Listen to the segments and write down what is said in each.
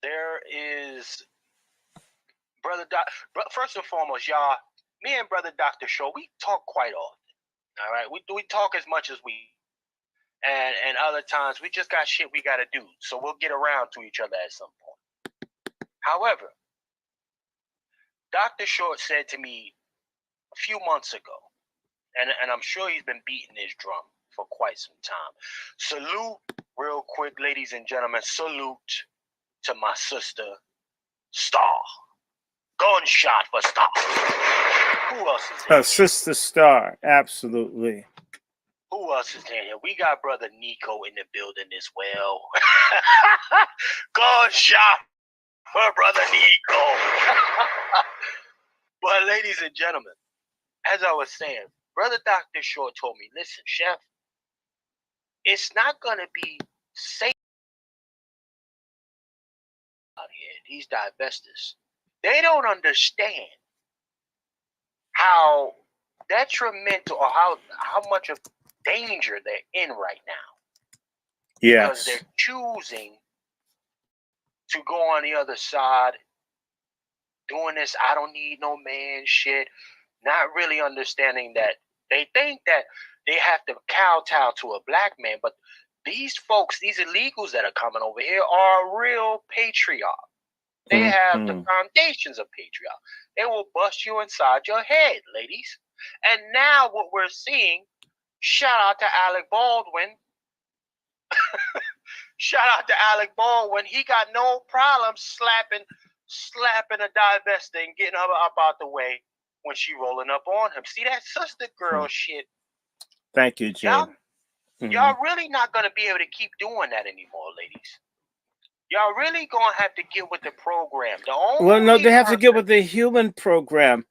there is brother doc. First and foremost, y'all, me and brother Doctor Shaw, we talk quite often. All right, we talk as much as we, and other times we just got shit we got to do. So we'll get around to each other at some point. However, Dr. Short said to me a few months ago, and I'm sure he's been beating his drum for quite some time. Salute, real quick, ladies and gentlemen, salute to my sister, Star. Gunshot for Star. Who else is in here? Sister Star, absolutely. Who else is in here? We got brother Nico in the building as well. Gunshot for brother Nico. But ladies and gentlemen, as I was saying, brother Dr. Short told me, listen, Chef, it's not going to be safe out here. These divestors, they don't understand how detrimental or how much of danger they're in right now. Because Yes. they're choosing to go on the other side, doing this I don't need no man shit, not really understanding that they think that they have to kowtow to a black man, but these folks, these illegals that are coming over here are real patriot. They have the foundations of patriot. They will bust you inside your head, ladies. And now what we're seeing, shout out to Alec Baldwin. Shout out to Alec Baldwin. He got no problem slapping a divestor and getting her up out the way when she rolling up on him. See that sister girl shit. Thank you, Jim. Y'all really not gonna be able to keep doing that anymore, ladies. Y'all really gonna have to get with the program. No, they have to get with the human program.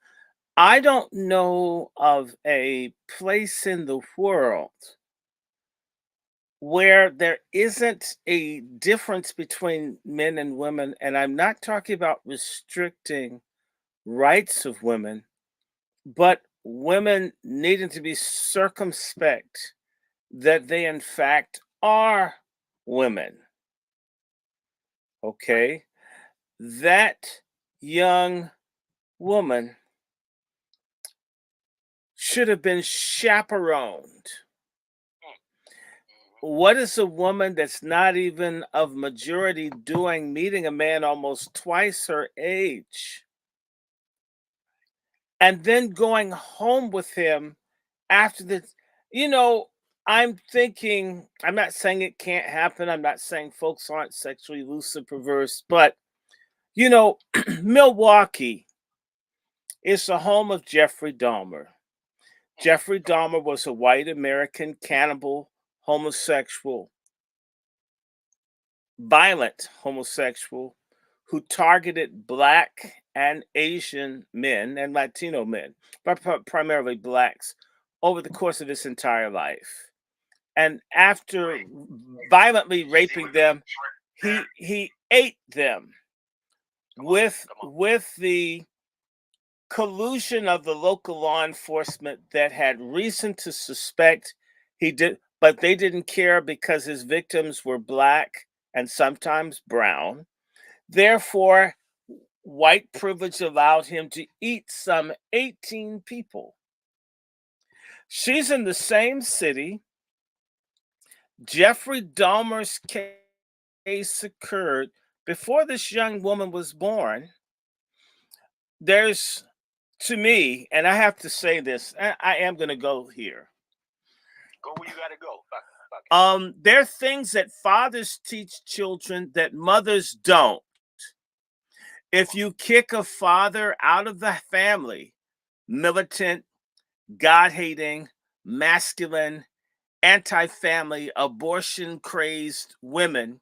I don't know of a place in the world where there isn't a difference between men and women, and I'm not talking about restricting rights of women, but women needing to be circumspect that they in fact are women. Okay? That young woman should have been chaperoned. What is a woman that's not even of majority doing, meeting a man almost twice her age, and then going home with him after the, I'm thinking, I'm not saying it can't happen. I'm not saying folks aren't sexually loose and perverse, but, Milwaukee is the home of Jeffrey Dahmer. Jeffrey Dahmer was a white American cannibal, homosexual, violent homosexual who targeted Black and Asian men and Latino men, but primarily Blacks, over the course of his entire life. And after violently raping them, he ate them with the collusion of the local law enforcement that had reason to suspect he did, but they didn't care because his victims were Black and sometimes brown. Therefore, white privilege allowed him to eat some 18 people. She's in the same city. Jeffrey Dahmer's case occurred before this young woman was born. There's, to me, and I have to say this, I am going to go here. Go where you got to go. There are things that fathers teach children that mothers don't. If you kick a father out of the family, militant, God-hating, masculine, anti-family, abortion-crazed women,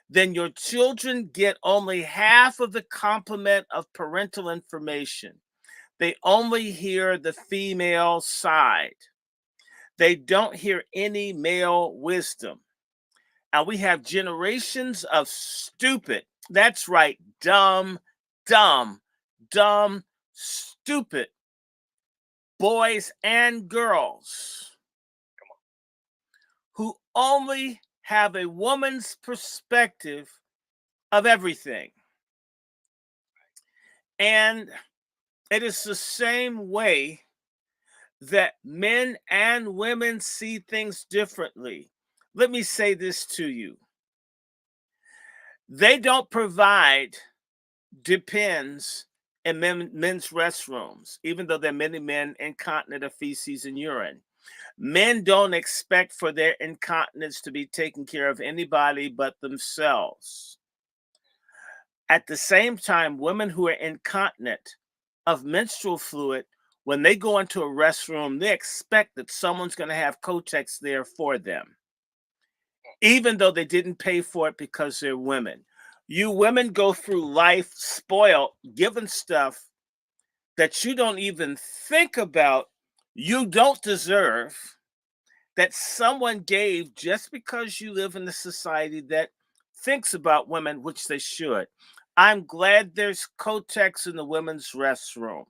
then your children get only half of the complement of parental information. They only hear the female side. They don't hear any male wisdom. And we have generations of stupid, that's right, dumb, stupid boys and girls who only have a woman's perspective of everything. And it is the same way that men and women see things differently. Let me say this to you: they don't provide depends in men's restrooms, even though there are many men incontinent of feces and urine. Men don't expect for their incontinence to be taken care of anybody but themselves. At the same time, women who are incontinent of menstrual fluid, when they go into a restroom, they expect that someone's going to have Kotex there for them, even though they didn't pay for it because they're women. You women go through life spoiled, given stuff that you don't even think about, you don't deserve, that someone gave just because you live in a society that thinks about women, which they should. I'm glad there's Kotex in the women's restroom.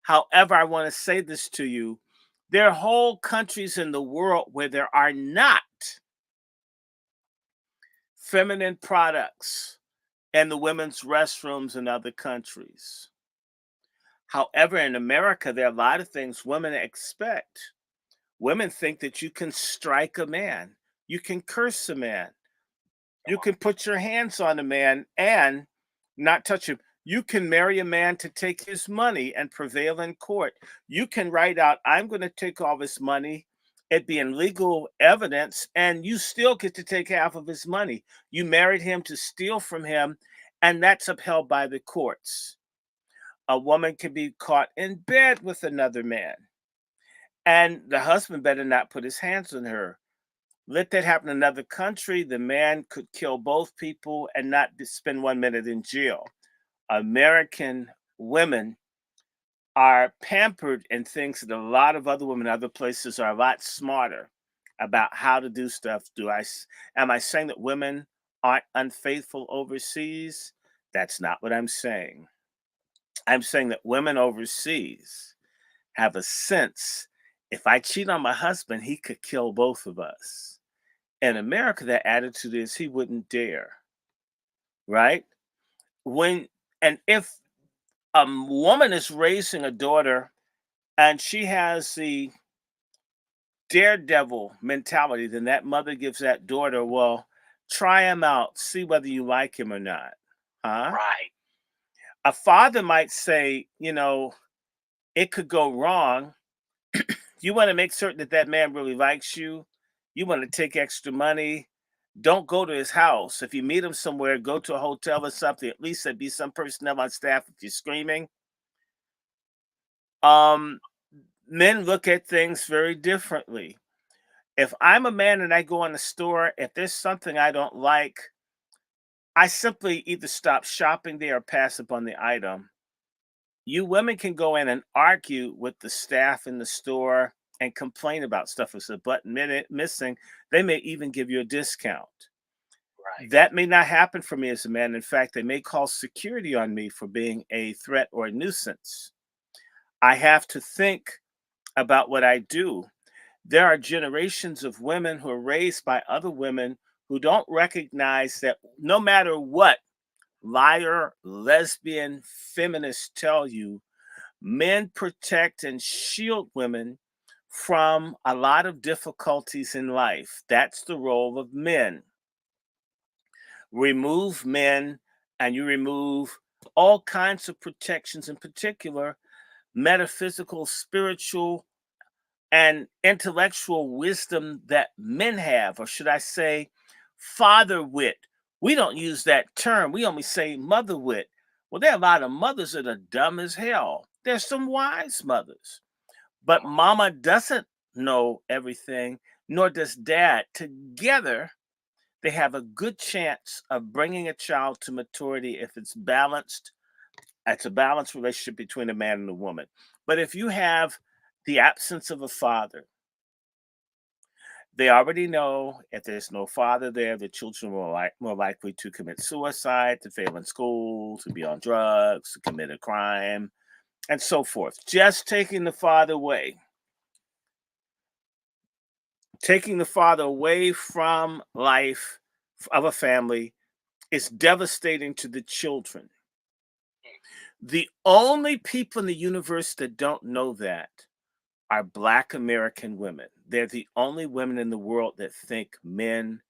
However, I want to say this to you: there are whole countries in the world where there are not feminine products in the women's restrooms in other countries. However, in America, there are a lot of things women expect. Women think that you can strike a man, you can curse a man, Come you on. can put your hands on a man and not touch him. You can marry a man to take his money and prevail in court. You can write out, I'm going to take all this money. It be in legal evidence, and you still get to take half of his money. You married him to steal from him, and that's upheld by the courts. A woman can be caught in bed with another man, and the husband better not put his hands on her. Let that happen in another country, the man could kill both people and not spend 1 minute in jail. American women are pampered and things that a lot of other women in other places are a lot smarter about how to do stuff. Am I saying that women aren't unfaithful overseas? That's not what I'm saying. I'm saying that women overseas have a sense, if I cheat on my husband, he could kill both of us. In America, that attitude is he wouldn't dare, right? When and if a woman is raising a daughter and she has the daredevil mentality, then that mother gives that daughter, well, try him out, see whether you like him or not. Huh? Right. A father might say, it could go wrong. You want to make certain that that man really likes you. You want to take extra money. Don't go to his house. If you meet him somewhere, go to a hotel or something. At least there'd be some personnel on staff if you're screaming. Um, Men look at things very differently. If I'm a man and I go in the store, if there's something I don't like, I simply either stop shopping there or pass up on the item. You women can go in and argue with the staff in the store and complain about stuff. If it's a button missing, they may even give you a discount. Right. That may not happen for me as a man. In fact, they may call security on me for being a threat or a nuisance. I have to think about what I do. There are generations of women who are raised by other women who don't recognize that no matter what liar, lesbian, feminists tell you, men protect and shield women from a lot of difficulties in life. That's the role of men. Remove men, and you remove all kinds of protections, in particular, metaphysical, spiritual, and intellectual wisdom that men have, or should I say, father wit. We don't use that term, we only say mother wit. Well, there are a lot of mothers that are dumb as hell. There's some wise mothers, but Come on. mama doesn't know everything, nor does dad. Together, they have a good chance of bringing a child to maturity if it's balanced. It's a balanced relationship between a man and a woman. But if you have the absence of a father, they already know if there's no father there, the children are more likely to commit suicide, to fail in school, to be on drugs, to commit a crime, and so forth. Just taking the father away from life of a family It's devastating to the children. The only people in the universe that don't know that are Black American women. They're the only women in the world that think men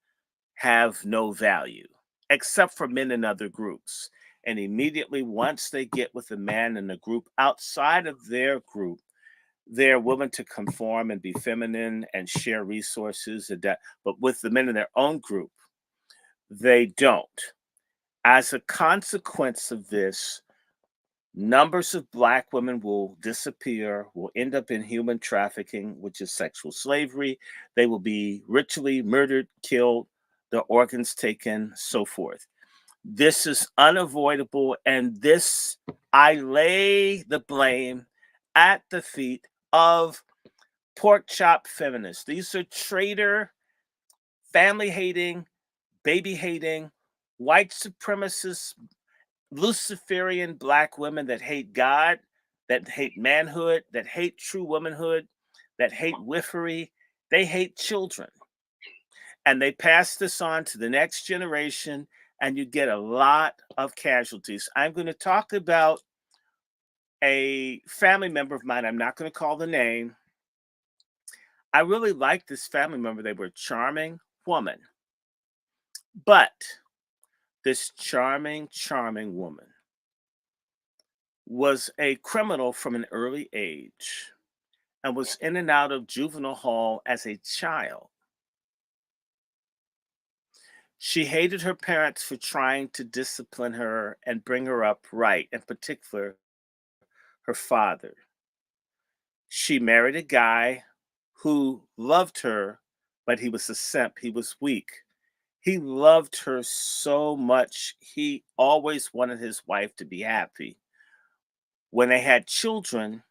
have no value, except for men in other groups. And immediately, once they get with a man in a group outside of their group, they're willing to conform and be feminine and share resources. And that, but with the men in their own group, they don't. As a consequence of this, numbers of Black women will disappear, will end up in human trafficking, which is sexual slavery. They will be ritually murdered, killed, their organs taken, so forth. This is unavoidable, and this I lay the blame at the feet of pork chop feminists. These are traitor, family hating, baby hating, white supremacist, Luciferian Black women that hate God, that hate manhood, that hate true womanhood, that hate wiffery. They hate children. And they pass this on to the next generation, and you get a lot of casualties. I'm going to talk about a family member of mine. I'm not going to call the name. I really liked this family member. They were a charming woman. But this charming, charming woman was a criminal from an early age and was in and out of juvenile hall as a child. She hated her parents for trying to discipline her and bring her up right, in particular, her father. She married a guy who loved her, but he was a simp. He was weak. He loved her so much. He always wanted his wife to be happy. When they had children,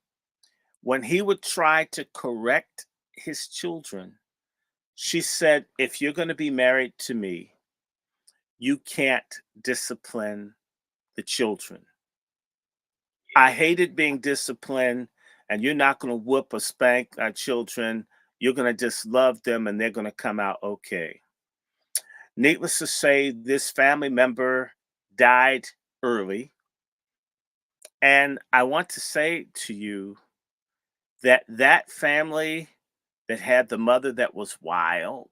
when he would try to correct his children, she said, if you're going to be married to me, you can't discipline the children. I hated being disciplined, and you're not going to whoop or spank our children. You're going to just love them, and they're going to come out okay. Needless to say, this family member died early. And I want to say to you that that family that had the mother that was wild,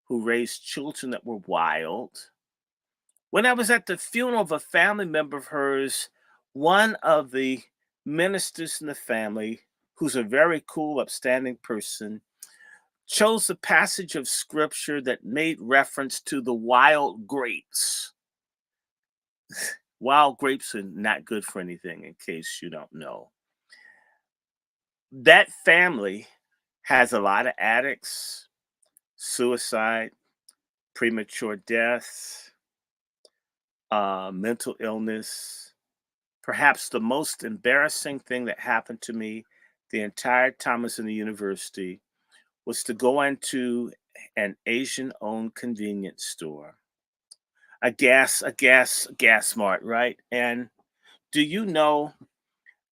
who raised children that were wild. When I was at the funeral of a family member of hers, one of the ministers in the family, who's a very cool, upstanding person, chose a passage of scripture that made reference to the wild grapes. Wild grapes are not good for anything, in case you don't know. That family has a lot of addicts, suicide, premature death, mental illness. Perhaps the most embarrassing thing that happened to me the entire time I was in the university was to go into an Asian owned convenience store, a gas mart, right? And do you know,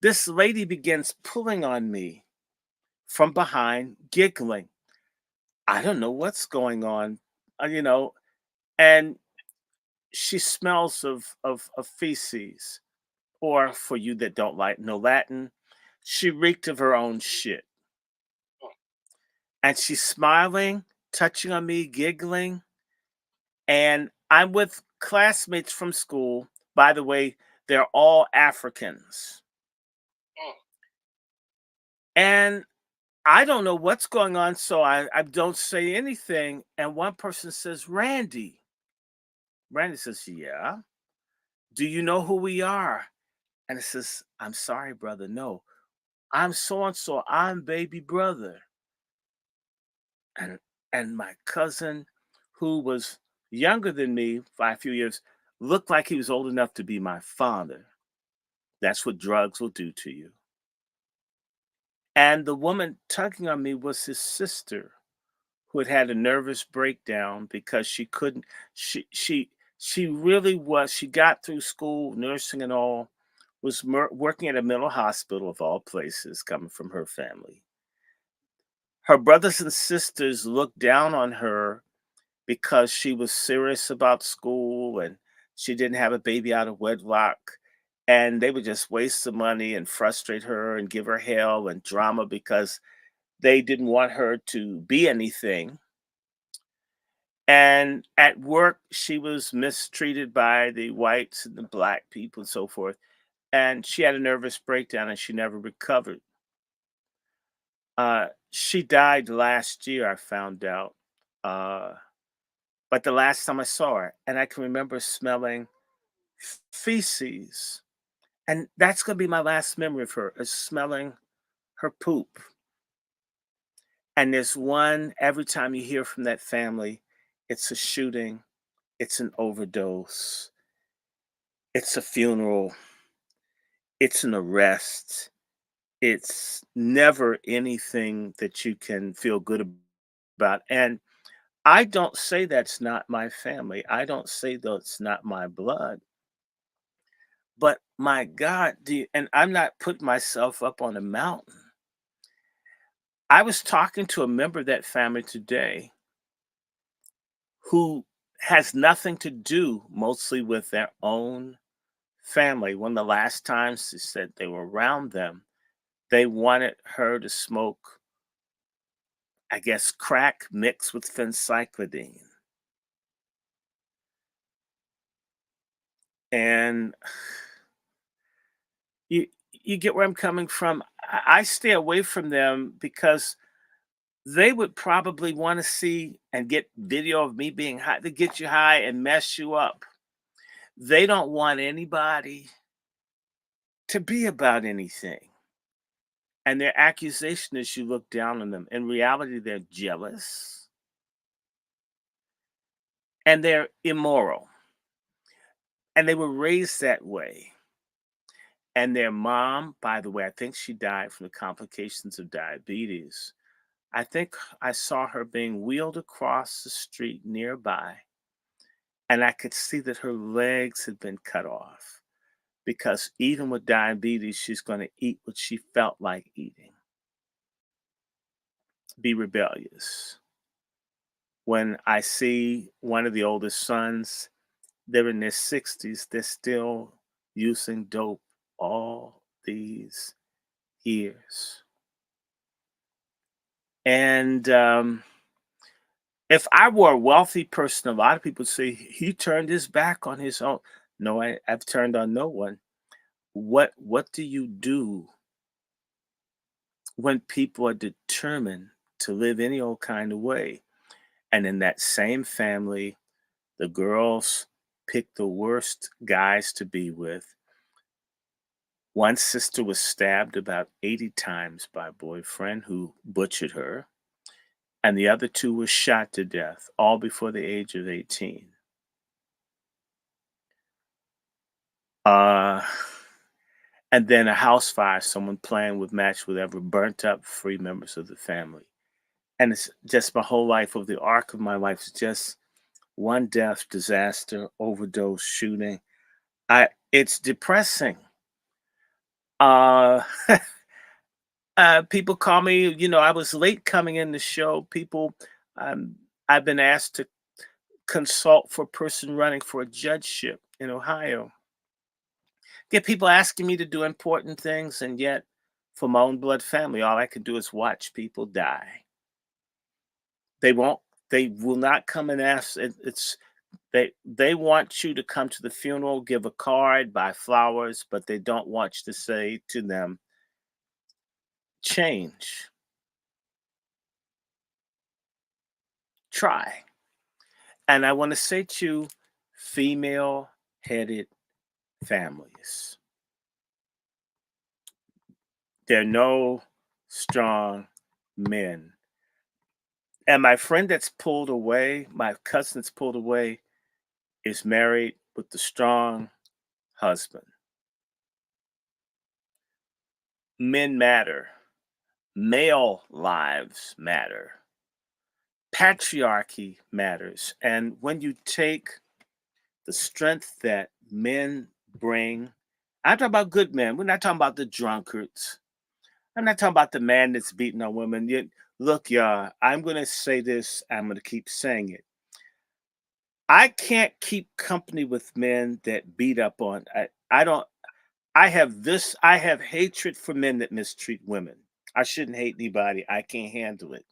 this lady begins pulling on me from behind, giggling. I don't know what's going on, you know, and she smells of feces, or for you that don't like know Latin, she reeked of her own shit. And she's smiling, touching on me, giggling, and I'm with classmates from school. By the way, they're all Africans. And I don't know what's going on, so I don't say anything. And one person says, Randy. Randy says, yeah. Do you know who we are? And it says, I'm sorry, brother. No, I'm so and so. I'm baby brother. And my cousin, who was younger than me by a few years, looked like he was old enough to be my father. That's what drugs will do to you. And the woman tugging on me was his sister, who had had a nervous breakdown because she couldn't. She really was. She got through school, nursing and all. Was working at a mental hospital of all places, coming from her family. Her brothers and sisters looked down on her because she was serious about school and she didn't have a baby out of wedlock. And they would just waste the money and frustrate her and give her hell and drama because they didn't want her to be anything. And at work, she was mistreated by the whites and the black people and so forth. And she had a nervous breakdown and she never recovered. She died last year, I found out. Uh, but the last time I saw her, and I can remember smelling feces. And that's going to be my last memory of her, is smelling her poop. And there's one, every time you hear from that family, it's a shooting, it's an overdose, it's a funeral, it's an arrest. It's never anything that you can feel good about. And I don't say that's not my family. I don't say that's not my blood. But my God, and I'm not putting myself up on a mountain. I was talking to a member of that family today who has nothing to do mostly with their own family. One of the last times they said they were around them, they wanted her to smoke, I guess, crack mixed with phencyclidine. And you you get where I'm coming from. I stay away from them because they would probably want to see and get video of me being high to get you high and mess you up. They don't want anybody to be about anything. And their accusation is you look down on them. In reality, they're jealous and they're immoral. And they were raised that way. And their mom, by the way, I think she died from the complications of diabetes. I think I saw her being wheeled across the street nearby, and I could see that her legs had been cut off because even with diabetes, she's going to eat what she felt like eating, be rebellious. When I see one of the oldest sons, they're in their 60s, they're still using dope all these years. And if I were a wealthy person, a lot of people say he turned his back on his own. No, I've turned on no one. What do you do when people are determined to live any old kind of way? And in that same family, the girls pick the worst guys to be with. One sister was stabbed about 80 times by a boyfriend who butchered her, and the other two were shot to death, all before the age of 18. Uh, and then a house fire, someone playing with match whatever, burnt up 3 members of the family. And it's just my whole life, of the arc of my life, is just one death, disaster, overdose, shooting. It's depressing. Uh, people call me, I was late coming in the show. Um, I've been asked to consult for a person running for a judgeship in Ohio. Get people asking me to do important things, and yet, for my own blood family, all I can do is watch people die. They won't. They will not come and ask. They want you to come to the funeral, give a card, buy flowers, but they don't want you to say to them, "Change, try." And I want to say to you, female-headed families, there are no strong men. And my friend that's pulled away, my cousin that's pulled away, is married with the strong husband. Men matter. Male lives matter. Patriarchy matters. And when you take the strength that men bring, I'm talking about good men. We're not talking about the drunkards. I'm not talking about the man that's beating on women. Look, y'all, I'm going to say this. I'm going to keep saying it. I can't keep company with men that beat up on. I don't. I have this. I have hatred for men that mistreat women. I shouldn't hate anybody. I can't handle it.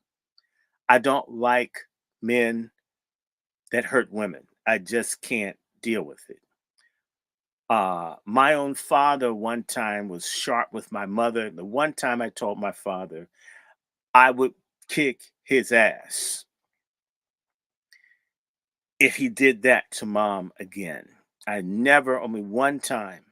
I don't like men that hurt women. I just can't deal with it. My own father one time was sharp with my mother. The one time I told my father I would kick his ass if he did that to mom again. I never, only one time,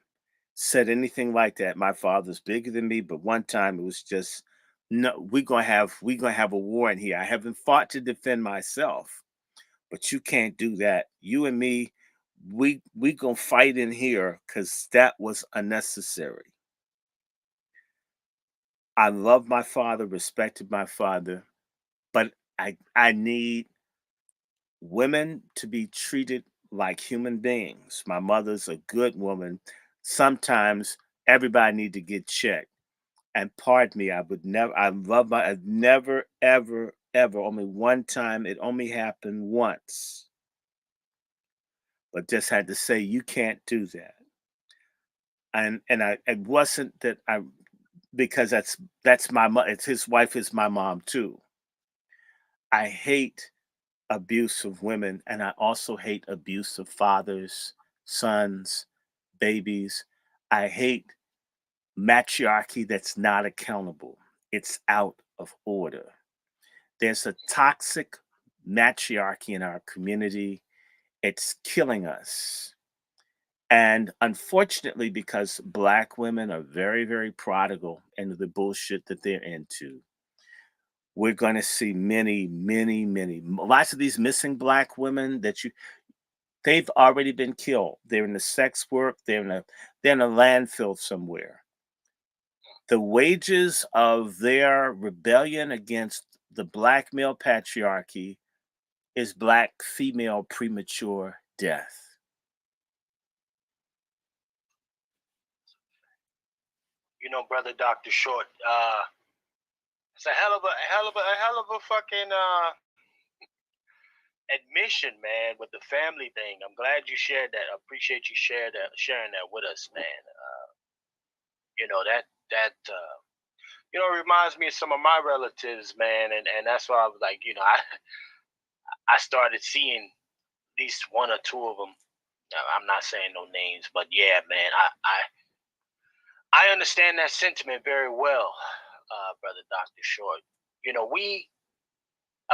said anything like that. My father's bigger than me, but one time it was just, no, we gonna have a war in here. I haven't fought to defend myself, but you can't do that. You and me, we gonna fight in here because that was unnecessary. I love my father, respected my father, but I need women to be treated like human beings. My mother's a good woman. Sometimes everybody need to get checked. And pardon me, I would never. I love my. I've never, ever, ever. Only one time. It only happened once. But just had to say you can't do that. And I. It wasn't that I, because that's my mother. It's his wife is my mom too. I hate abuse of women, and I also hate abuse of fathers, sons, babies. I hate matriarchy that's not accountable. It's out of order. There's a toxic matriarchy in our community. It's killing us. And unfortunately, because Black women are very, very prodigal into the bullshit that they're into, we're going to see many, many, many, lots of these missing Black women that they've already been killed. They're in the sex work. They're in a landfill somewhere. The wages of their rebellion against the Black male patriarchy is Black female premature death. Brother Doctor Short. It's a hell of a fucking admission, man, with the family thing. I'm glad you shared that. I appreciate you sharing that with us, man. That reminds me of some of my relatives, man, and that's why I was like, I started seeing at least one or two of them. I'm not saying no names, but yeah, man, I understand that sentiment very well, brother Doctor Short. We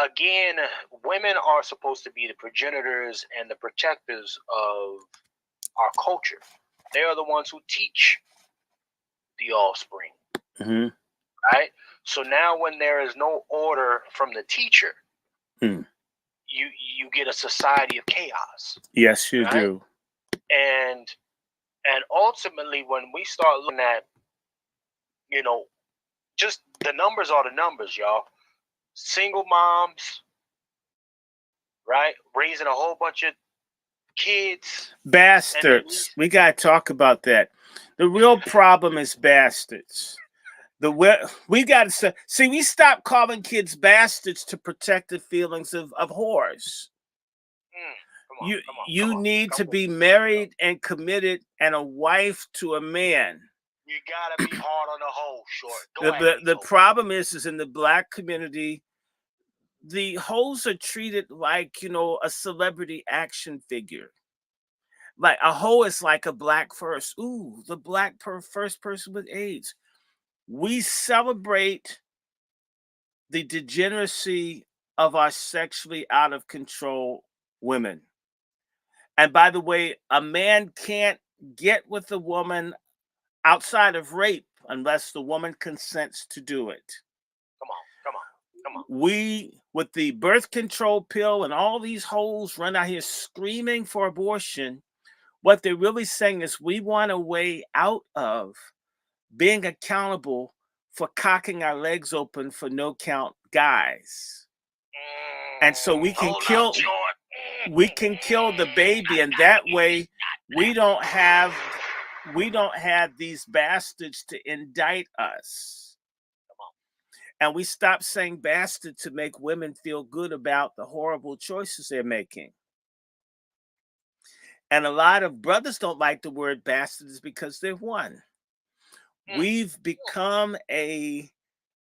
again, women are supposed to be the progenitors and the protectors of our culture. They are the ones who teach the offspring, Hmm. right? So now, when there is no order from the teacher, Hmm. you get a society of chaos, Yes, you right? do. And ultimately, when we start looking at, you know, just the numbers are the numbers, y'all. Single moms, right, raising a whole bunch of kids, and then Bastards. We got to talk about that. The real problem is bastards. We got to see. We stopped calling kids bastards to protect the feelings of whores. come on, You come on, come you on, need come to on. be married and committed and a wife to a man. You gotta be hard on the hole, Short. Go The, at the, me, the Toby. problem is in the Black community, the hoes are treated like a celebrity action figure. Like a hoe is like a black first. Ooh, the first person with AIDS. We celebrate the degeneracy of our sexually out of control women. And by the way, a man can't get with a woman outside of rape unless the woman consents to do it. Come on, come on, come on. We, with the birth control pill and all these hoes run out here screaming for abortion, what they're really saying is we want a way out of being accountable for cocking our legs open for no count guys. And so Hold up, Short. we can kill the baby, and that way we don't have these bastards to indict us. Come on. And we stop saying bastard to make women feel good about the horrible choices they're making. And a lot of brothers don't like the word bastards because they're one. Mm, We've become a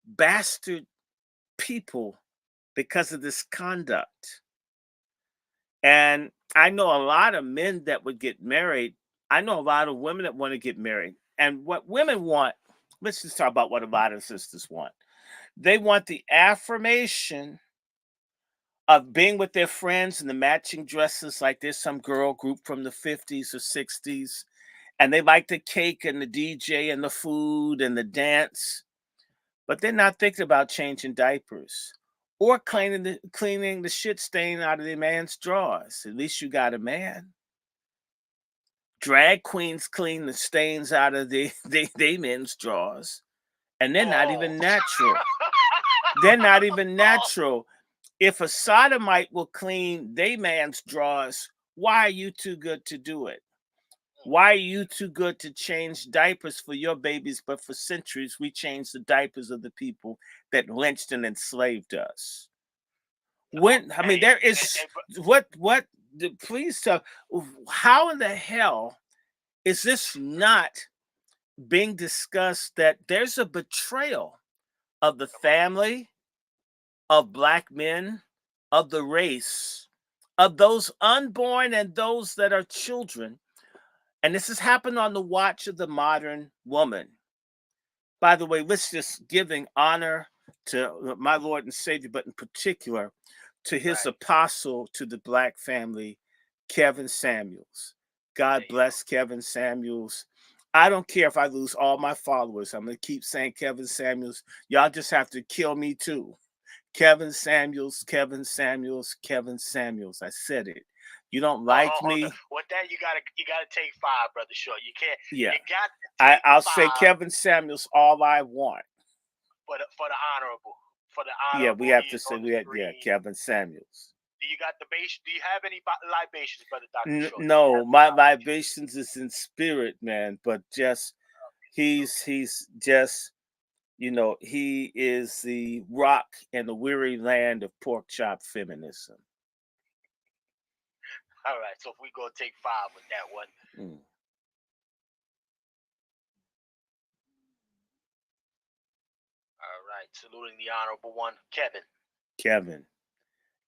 bastard people because of this conduct. And I know a lot of men that would get married. I know a lot of women that want to get married. And what women want, let's just talk about what a lot of sisters want. They want the affirmation of being with their friends in the matching dresses, like there's some girl group from the 50s or 60s, and they like the cake and the DJ and the food and the dance, but they're not thinking about changing diapers or no. cleaning the shit stain out of their man's drawers. At least you got a man. Drag queens clean the stains out of they men's drawers, and they're not Oh. even natural. They're not even Oh. natural. If a sodomite will clean they man's drawers, why are you too good to do it? Why are you too good to change diapers for your babies? But for centuries, we changed the diapers of the people that lynched and enslaved us. No. When I mean, Hey, there is what? Please tell. How in the hell is this not being discussed? That there's a betrayal of the family, of black men, of the race, of those unborn and those that are children. And this has happened on the watch of the modern woman. By the way, let's just giving honor to my Lord and Savior, but in particular to his right. apostle to the black family, Kevin Samuels. There God you go. bless Kevin Samuels. I don't care if I lose all my followers. I'm going to keep saying Kevin Samuels. Y'all just have to kill me too. Kevin Samuels, Kevin Samuels, Kevin Samuels. I said it. You don't like Hold on. me? With that, you gotta take five, brother. Short. You can't. Yeah. You got to take I'll say five Kevin Samuels all I want. for the honorable. For the Yeah, we honorable, have he to is say on the we had yeah, screen. Kevin Samuels. Do you got the base? Do you have any libations, brother Doctor Short? Do you No, have any my libations? libations is in spirit, man. But just he's just he is the rock in the weary land of pork chop feminism. All right. So if we go take five with that one. Mm. All right. Saluting the honorable one, Kevin.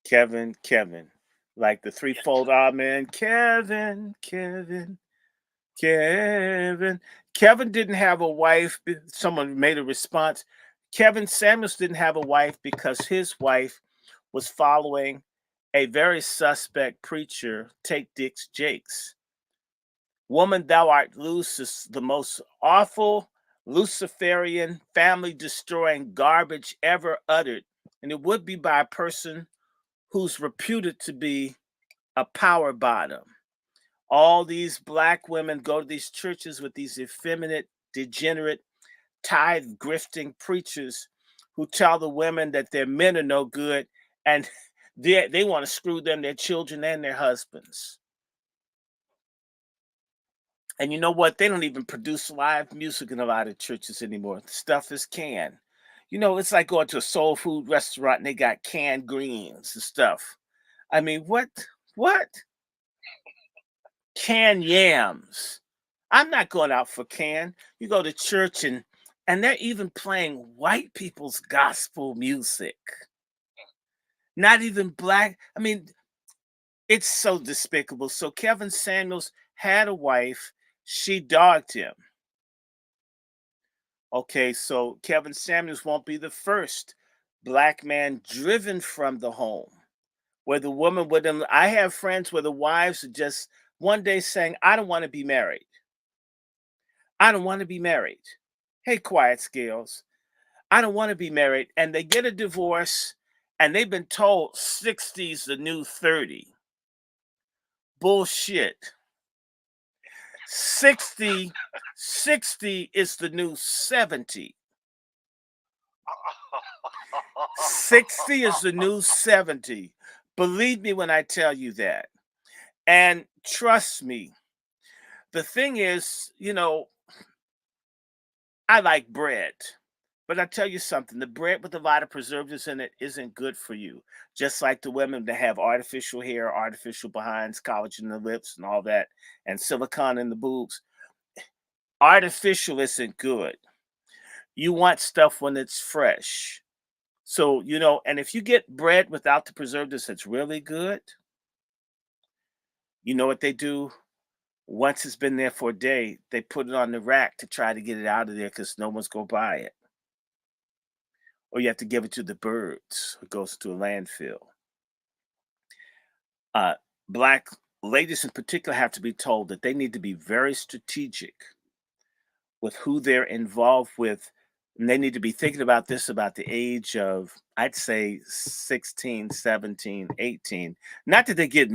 Kevin, Kevin, like the Yes, threefold sir. odd man. Kevin. Kevin didn't have a wife. Someone made a response. Kevin Samuels didn't have a wife because his wife was following a very suspect preacher, Take Dick's Jakes. Woman, thou art loose is the most awful Luciferian, family destroying garbage ever uttered. And it would be by a person who's reputed to be a power bottom. All these black women go to these churches with these effeminate, degenerate, tithe grifting preachers who tell the women that their men are no good and they want to screw them, their children, and their husbands. And you know what? They don't even produce live music in a lot of churches anymore. The stuff is canned. It's like going to a soul food restaurant and they got canned greens and stuff. I mean, what? What? Canned yams. I'm not going out for can. You go to church and they're even playing white people's gospel music. Not even black. I mean, it's so despicable. So Kevin Samuels had a wife. She dogged him. Okay, so Kevin Samuels won't be the first black man driven from the home. Where the woman with them, I have friends where the wives are just one day saying, I don't want to be married. I don't want to be married. Hey, quiet scales. I don't want to be married. And they get a divorce and they've been told 60 is the new 30. Bullshit. 60, 60 is the new 70. 60 is the new 70. Believe me when I tell you that. And trust me, the thing is, I like bread. But I tell you something, the bread with a lot of preservatives in it isn't good for you. Just like the women that have artificial hair, artificial behinds, collagen in the lips, and all that, and silicone in the boobs. Artificial isn't good. You want stuff when it's fresh. So, and if you get bread without the preservatives that's really good, you know what they do? Once it's been there for a day, they put it on the rack to try to get it out of there because no one's going to buy it. Or you have to give it to the birds. It goes to a landfill. Uh, Black ladies in particular have to be told that they need to be very strategic with who they're involved with. And they need to be thinking about this about the age of, I'd say, 16, 17, 18. Not that they get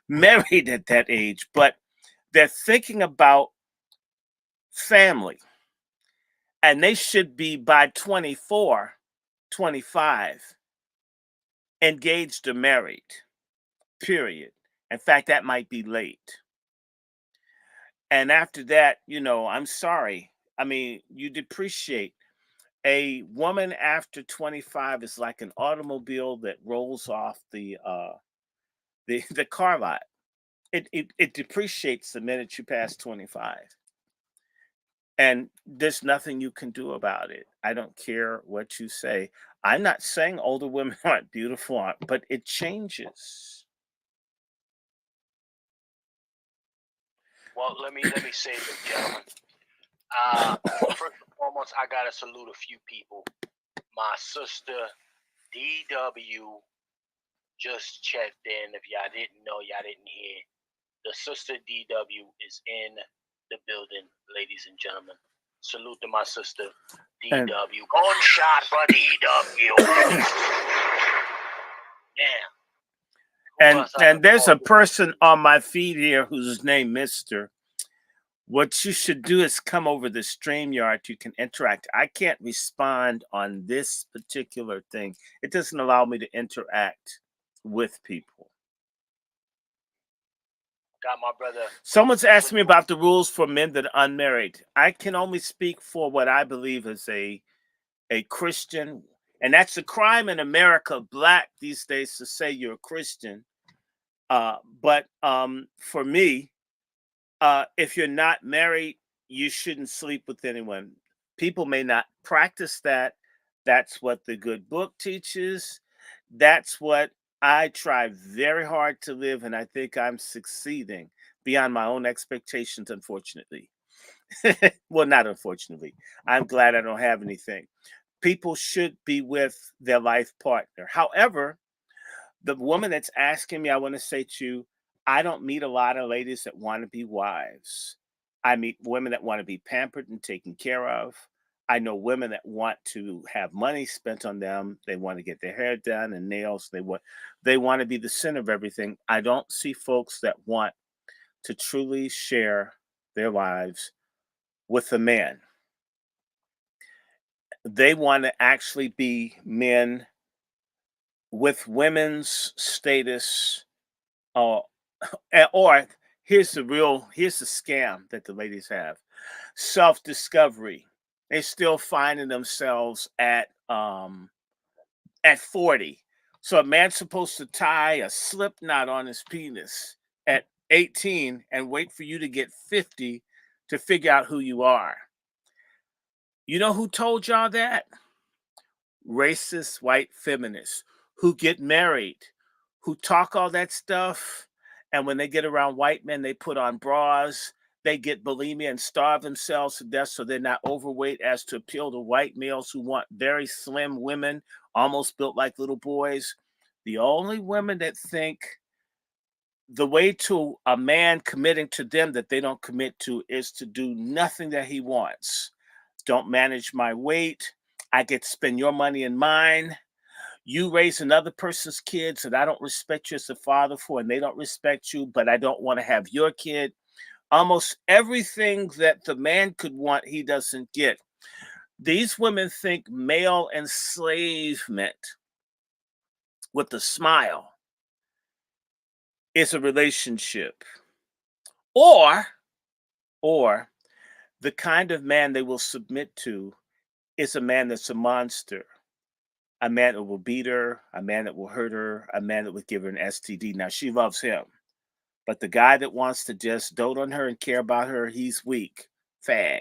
married at that age, but they're thinking about family. And they should be by 24, 25, engaged or married, period. In fact, that might be late. And after that, I'm sorry. I mean, you depreciate. A woman after 25 is like an automobile that rolls off the car lot. It depreciates the minute you pass 25. And there's nothing you can do about it. I don't care what you say. I'm not saying older women aren't beautiful, but it changes. Well, let me say this, gentlemen. First and foremost, I gotta salute a few people. My sister DW just checked in. If y'all didn't know, y'all didn't hear. The sister DW is in the building, ladies and gentlemen. Salute to my sister DW. Gunshot for DW. Yeah. And there's a person on my feed here whose name Mister. What you should do is come over the StreamYard. You can interact. I can't respond on this particular thing. It doesn't allow me to interact with people. Got my brother. Someone's asked me about the rules for men that are unmarried. I can only speak for what I believe is a Christian, and that's a crime in America, Black these days, to say you're a Christian. But for me, if you're not married, you shouldn't sleep with anyone. People may not practice that. That's what the good book teaches. That's what I try very hard to live, and I think I'm succeeding beyond my own expectations, unfortunately. Well, not unfortunately. I'm glad I don't have anything. People should be with their life partner. However, the woman that's asking me, I want to say to you, I don't meet a lot of ladies that want to be wives. I meet women that want to be pampered and taken care of. I know women that want to have money spent on them. They want to get their hair done and nails. They want to be the center of everything. I don't see folks that want to truly share their lives with a man. They want to actually be men with women's status, uh, or here's the scam that the ladies have: self-discovery. They're still finding themselves at 40. So a man's supposed to tie a slip knot on his penis at 18 and wait for you to get 50 to figure out who you are. You know who told y'all that? Racist white feminists who get married, who talk all that stuff, and when they get around white men, they put on bras, they get bulimia and starve themselves to death so they're not overweight as to appeal to white males who want very slim women, almost built like little boys. The only women that think the way to a man committing to them that they don't commit to is to do nothing that he wants. Don't manage my weight. I get to spend your money and mine. You raise another person's kids that I don't respect you as a father for, and they don't respect you, but I don't want to have your kid. Almost everything that the man could want, he doesn't get. These women think male enslavement with a smile is a relationship. Or the kind of man they will submit to is a man that's a monster, a man that will beat her, a man that will hurt her, a man that would give her an STD. Now, she loves him, but the guy that wants to just dote on her and care about her, he's weak, fag.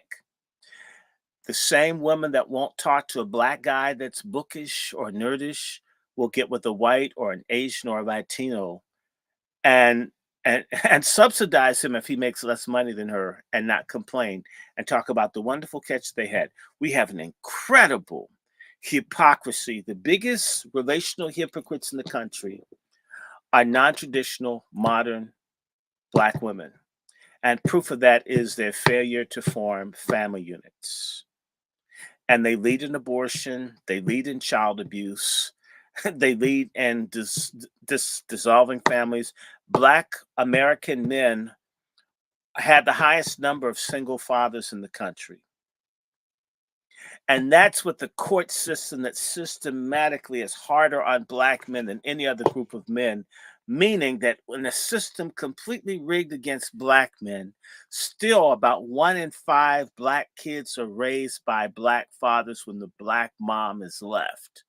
The same woman that won't talk to a black guy that's bookish or nerdish will get with a white or an Asian or a Latino and and subsidize him if he makes less money than her and not complain and talk about the wonderful catch they had. We have an incredible hypocrisy. The biggest relational hypocrites in the country are non-traditional modern black women. And proof of that is their failure to form family units. And they lead in abortion, they lead in child abuse, they lead in dissolving families. Black American men had the highest number of single fathers in the country. And that's with the court system that systematically is harder on black men than any other group of men, meaning that when a system completely rigged against black men, still about 1 in 5 black kids are raised by black fathers when the black mom is left.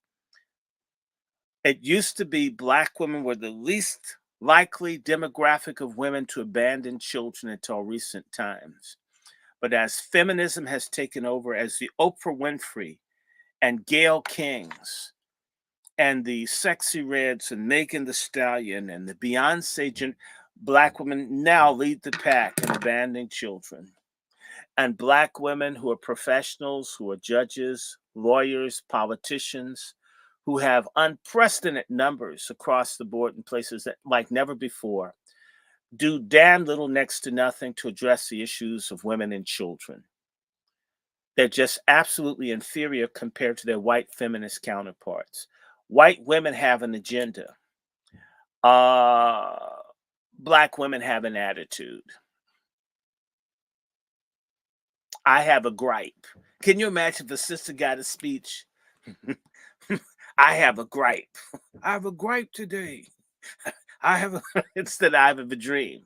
It used to be black women were the least likely demographic of women to abandon children until recent times. But as feminism has taken over, as the Oprah Winfrey and Gayle Kings and the Sexy Reds and Megan Thee Stallion and the Beyonce, black women now lead the pack in abandoning children. And black women who are professionals, who are judges, lawyers, politicians, who have unprecedented numbers across the board in places that like never before, do damn little next to nothing to address the issues of women and children. They're just absolutely inferior compared to their white feminist counterparts. White women have an agenda. Black women have an attitude. I have a gripe. Can you imagine if a sister got a speech? I have a gripe. I have a gripe today. Instead I have a dream.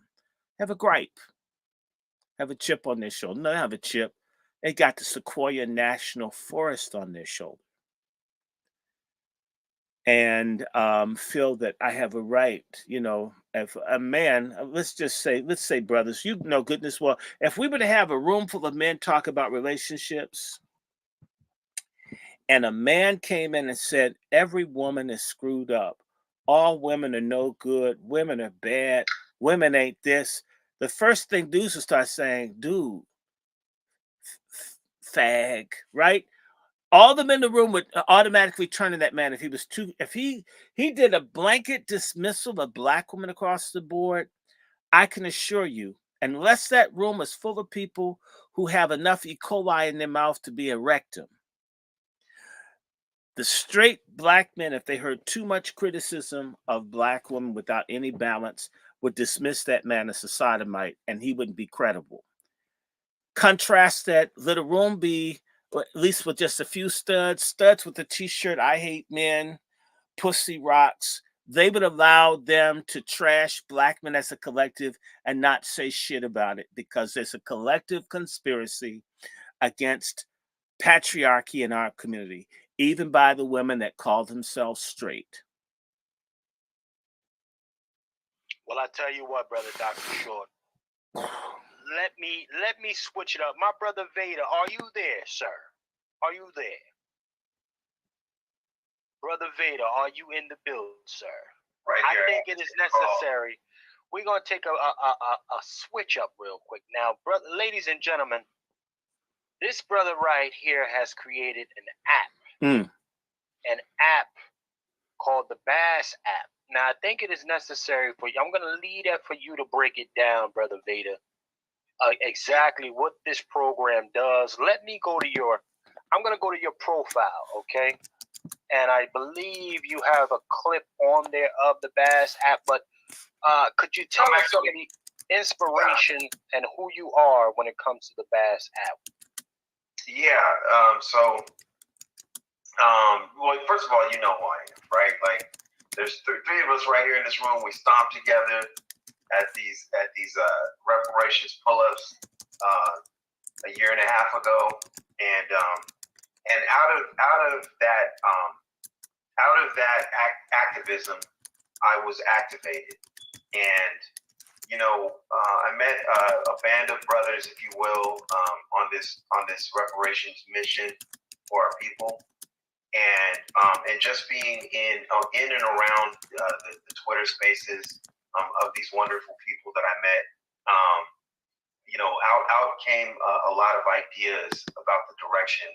Have a gripe. Have a chip on their shoulder. No, they have a chip. They got the Sequoia National Forest on their shoulder. And feel that I have a right, if a man, let's say brothers, you know goodness well, if we were to have a room full of men talk about relationships, and a man came in and said, every woman is screwed up, all women are no good, women are bad, women ain't this, the first thing dudes will start saying, dude, fag, right? All the men in the room would automatically turn to that man if he did a blanket dismissal of black women across the board. I can assure you, unless that room is full of people who have enough E. coli in their mouth to be a rectum, the straight black men, if they heard too much criticism of black women without any balance, would dismiss that man as a sodomite, and he wouldn't be credible. Contrast that, let a room be, at least with just a few studs with the t-shirt, I hate men, pussy rocks. They would allow them to trash black men as a collective and not say shit about it because there's a collective conspiracy against patriarchy in our community, even by the women that call themselves straight. Well, I tell you what, brother Dr. Short. Let me switch it up. My brother Vader, are you there, sir? Are you there? Brother Vader, are you in the building, sir? Right here. I think it is necessary. We're gonna take a switch up real quick. Now, brother, ladies and gentlemen, this brother right here has created an app. An app called the Bass app. Now, I think it is necessary for you. I'm gonna leave that for you to break it down, brother Vader. Exactly what this program does. Let me go to I'm going to go to your profile, okay? And I believe you have a clip on there of the Bass app, but could you tell us some of the inspiration and who you are when it comes to the Bass app? Yeah, well, first of all, you know who I am, right? Like, there's three of us right here in this room. We stomped together at these reparations pull-ups a year and a half ago, And out of that activism, I was activated, and I met a band of brothers, if you will, on this reparations mission for our people, and just being in and around the Twitter spaces of these wonderful people that I met, out came a lot of ideas about the direction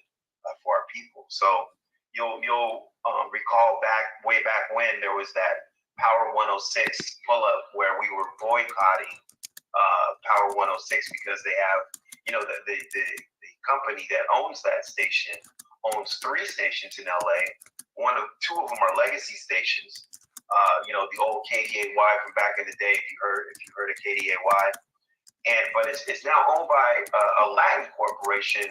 for our people. So you'll recall way back when there was that Power 106 pull up where we were boycotting Power 106 because they have, the company that owns that station owns 3 stations in LA. Two of them are legacy stations. The old KDAY from back in the day, if you heard of KDAY. But it's now owned by a Latin corporation,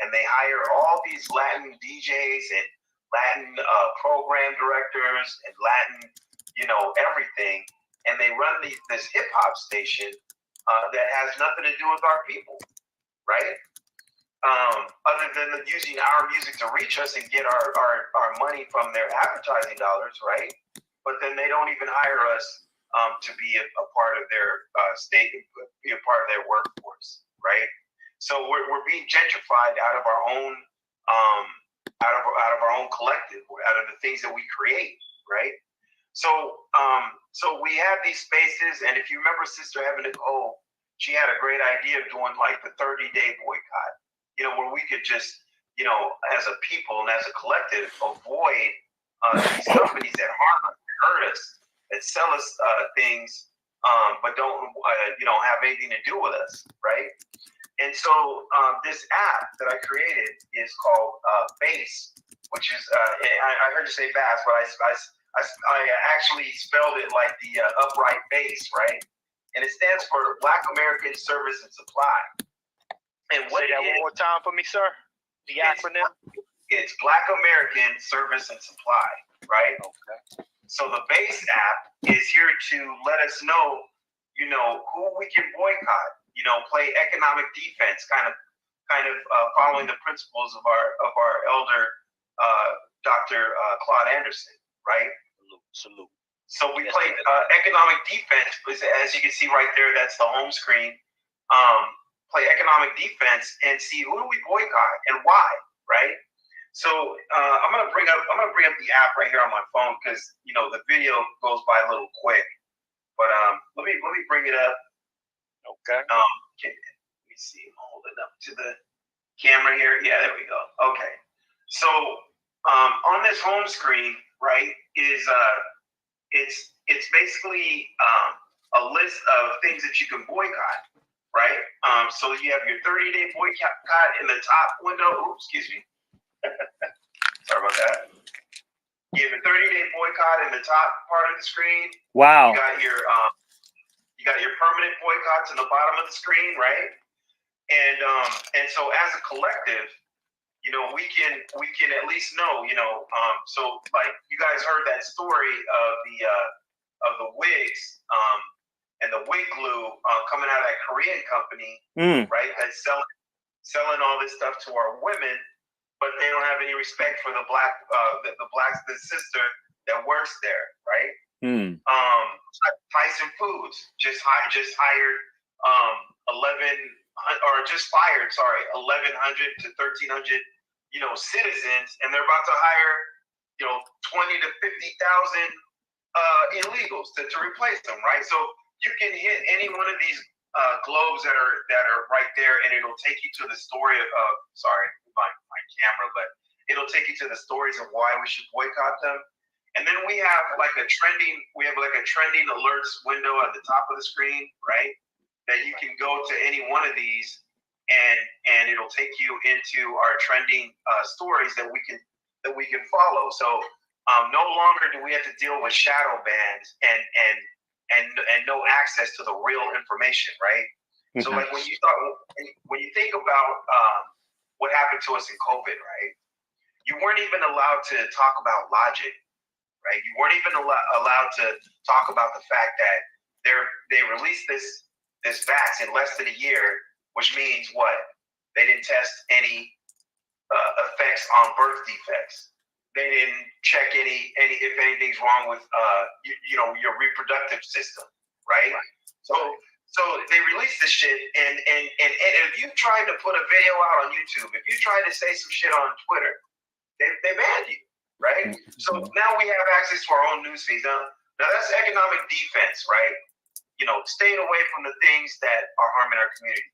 and they hire all these Latin DJs and Latin program directors and Latin, everything, and they run this hip hop station that has nothing to do with our people, right? Other than using our music to reach us and get our money from their advertising dollars, right? But then they don't even hire us to be a part of their state, be a part of their workforce, right? So we're being gentrified out of our own collective, out of the things that we create, right? So we have these spaces, and if you remember Sister Heaven Nicole, she had a great idea of doing like the 30-day boycott, where we could just, as a people and as a collective, avoid these companies that harm us, hurt us, that sell us things, but don't, have anything to do with us, right? And so this app that I created is called Base, which is, I heard you say Bass, but I actually spelled it like the upright bass, right? And it stands for Black American Service and Supply. And say that one more time for me, sir. The acronym? It's Black American Service and Supply, right? Okay. So the Base app is here to let us know, who we can boycott. Play economic defense, kind of following the principles of our elder Dr. Claude Anderson, right? Salute. So we played economic defense, as you can see right there. That's the home screen. Play economic defense and see who do we boycott and why, right? So I'm gonna bring up the app right here on my phone because the video goes by a little quick. But let me bring it up. Okay. Let me see. I'm holding up to the camera here. Yeah, there we go. Okay. So on this home screen, right, is it's basically a list of things that you can boycott, right? So you have your 30-day boycott in the top window. Oops, excuse me. Sorry about that. You have a 30-day boycott in the top part of the screen. Wow. You got your permanent boycotts in the bottom of the screen, right? And so as a collective, we can at least know, so like you guys heard that story of the wigs and the wig glue coming out of that Korean company, right? That's selling all this stuff to our women, but they don't have any respect for the the sister that works there, right? Tyson Foods just hired 1,100 to 1,300 citizens, and they're about to hire 20 to 50,000 illegals to replace them, right? So you can hit any one of these globes that are right there, and it'll take you to the story of sorry, my camera, but it'll take you to the stories of why we should boycott them. And then we have like a trending alerts window at the top of the screen, right? That you can go to any one of these, and it'll take you into our trending stories that we can follow. So no longer do we have to deal with shadow bans and no access to the real information, right? So like when you think about what happened to us in COVID, right? You weren't even allowed to talk about logic, right? You weren't even allowed to talk about the fact that they released this vax in less than a year, which means what? They didn't test any effects on birth defects. They didn't check any if anything's wrong with your reproductive system, right? So they released this shit, and if you tried to put a video out on YouTube, if you tried to say some shit on Twitter, they banned you, right? So now we have access to our own news feeds. Now that's economic defense, right? Staying away from the things that are harming our community.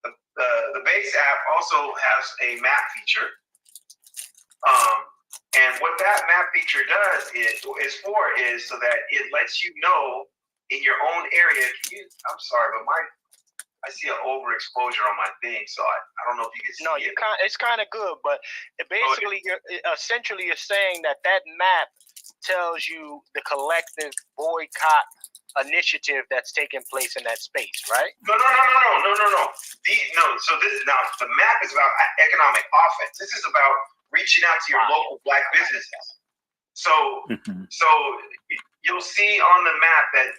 The Base app also has a map feature. And what that map feature does is so that it lets you know in your own area. I'm sorry, but I see an overexposure on my thing, so I don't know if you can see it. No, it's kind of good, but basically, you're saying that map tells you the collective boycott initiative that's taking place in that space, right? No. So the map is about economic offense. This is about reaching out to your local Black businesses. So you'll see on the map that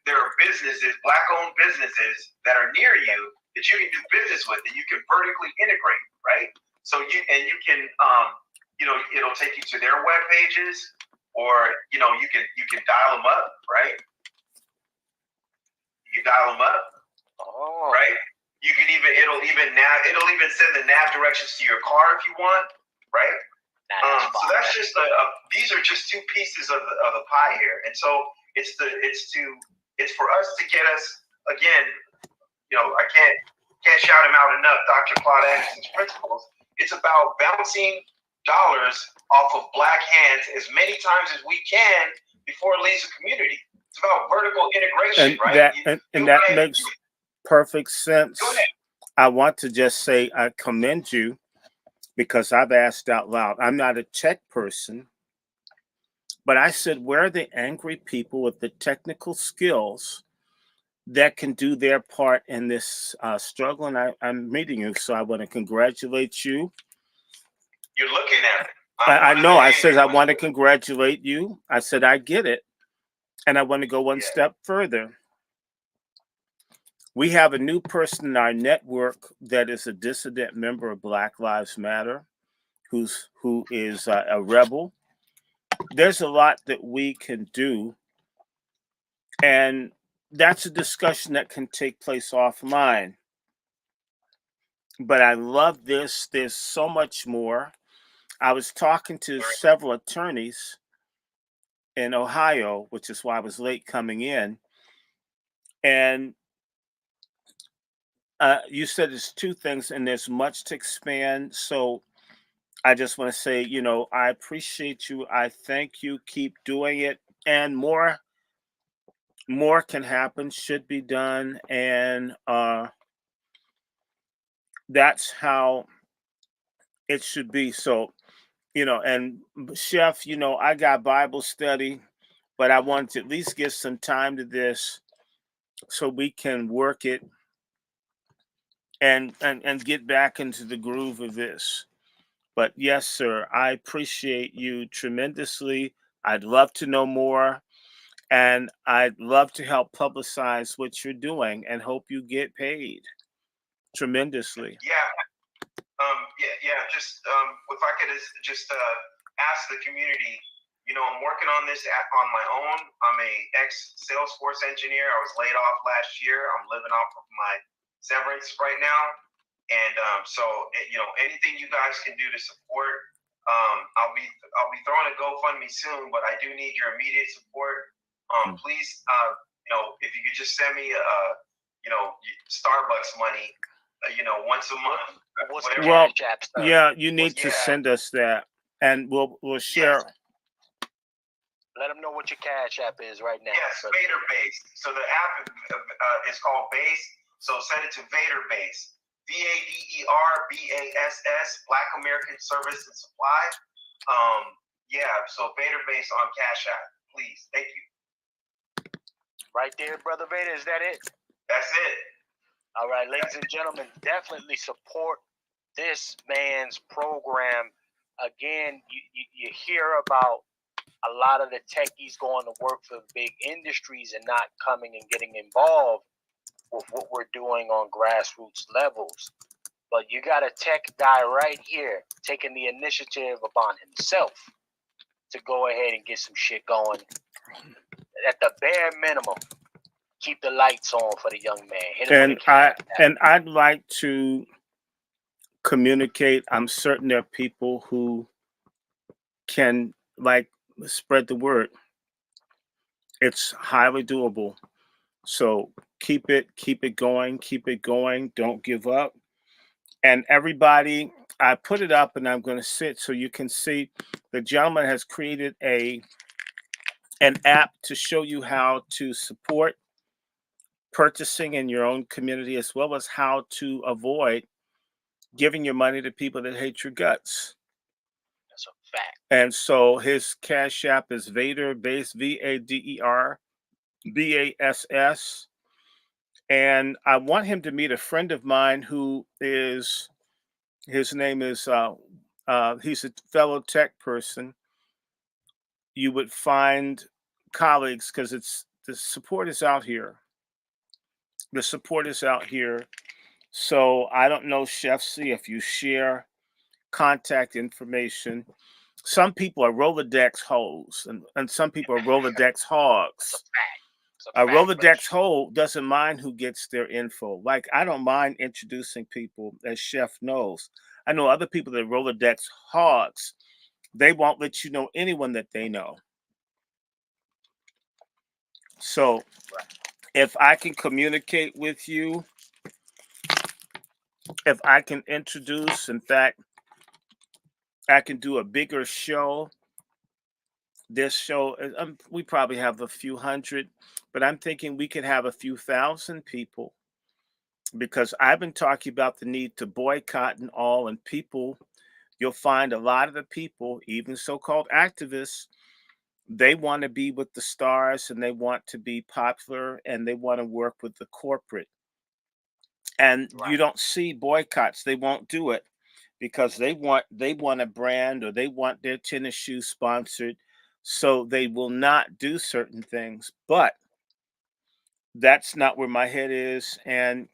there are businesses, Black-owned businesses that are near you that you can do business with, and you can vertically integrate, right? So you can it'll take you to their web pages, or you can dial them up, right? You dial them up, right? You can it'll even send the nav directions to your car if you want, right? So that's just these are just two pieces of the pie here, and so it's for us to get us again. I can't shout him out enough, Dr. Claude Anderson's principles. It's about bouncing dollars off of Black hands as many times as we can before it leaves the community. It's about vertical integration, right? That makes perfect sense. Go ahead. I want to just say I commend you, because I've asked out loud. I'm not a tech person, but I said, where are the angry people with the technical skills that can do their part in this struggle? And I'm meeting you, so I want to congratulate you. You're looking at it. I know. I said I want to congratulate you. I said I get it, and I want to go one step further. We have a new person in our network that is a dissident member of Black Lives Matter, who is a rebel. There's a lot that we can do, and that's a discussion that can take place offline. But I love this. There's so much more. I was talking to several attorneys in Ohio, which is why I was late coming in, and you said there's two things, and there's much to expand. So I just want to say, I appreciate you. I thank you. Keep doing it, and more can happen, should be done, and that's how it should be. So, and Chef, I got Bible study, but I want to at least give some time to this so we can work it and get back into the groove of this. But yes, sir, I appreciate you tremendously. I'd love to know more, and I'd love to help publicize what you're doing and hope you get paid tremendously. Just if I could just ask the community, I'm working on this app on my own. I'm a ex-Salesforce engineer. I was laid off last year. I'm living off of my severance right now. And so anything you guys can do to support, I'll be throwing a GoFundMe soon, but I do need your immediate support. Please, if you could just send me Starbucks money, once a month. Well, yeah, you need to send us that, and we'll share. Yes. Let them know what your Cash App is right now. Yes, Vader Base. So the app is called Base. So send it to Vader Base. VADERBASS, Black American Service and Supply. So Vader Base on Cash App, please. Thank you. Right there, Brother Vader. Is that it? That's it. All right, ladies and gentlemen, definitely support this man's program. Again, you hear about a lot of the techies going to work for big industries and not coming and getting involved with what we're doing on grassroots levels. But you got a tech guy right here taking the initiative upon himself to go ahead and get some shit going. At the bare minimum, keep the lights on for the young man. Hit him with a And I'd like to communicate. I'm certain there are people who can spread the word. It's highly doable. So keep it going. Don't give up. And everybody, I put it up and I'm going to sit so you can see the gentleman has created an app to show you how to support purchasing in your own community, as well as how to avoid giving your money to people that hate your guts. That's a fact. And so his Cash App is Vader Bass, VADER BASS. And I want him to meet a friend of mine who is, his name is, he's a fellow tech person. You would find colleagues because the support is out here. The support is out here. So I don't know, Chef C, if you share contact information. Some people are Rolodex hoes, and some people are Rolodex hogs. A Rolodex hole doesn't mind who gets their info. Like, I don't mind introducing people, as Chef knows. I know other people that are Rolodex hogs. They won't let you know anyone that they know. So if I can communicate with you, if I can introduce, in fact, I can do a bigger show. This show, we probably have a few hundred, but I'm thinking we could have a few thousand people, because I've been talking about the need to boycott and all, and people, you'll find a lot of the people, even so-called activists, they want to be with the stars and they want to be popular and they want to work with the corporate. And you don't see boycotts. They won't do it because they want a brand, or they want their tennis shoes sponsored. So they will not do certain things. But that's not where my head is. And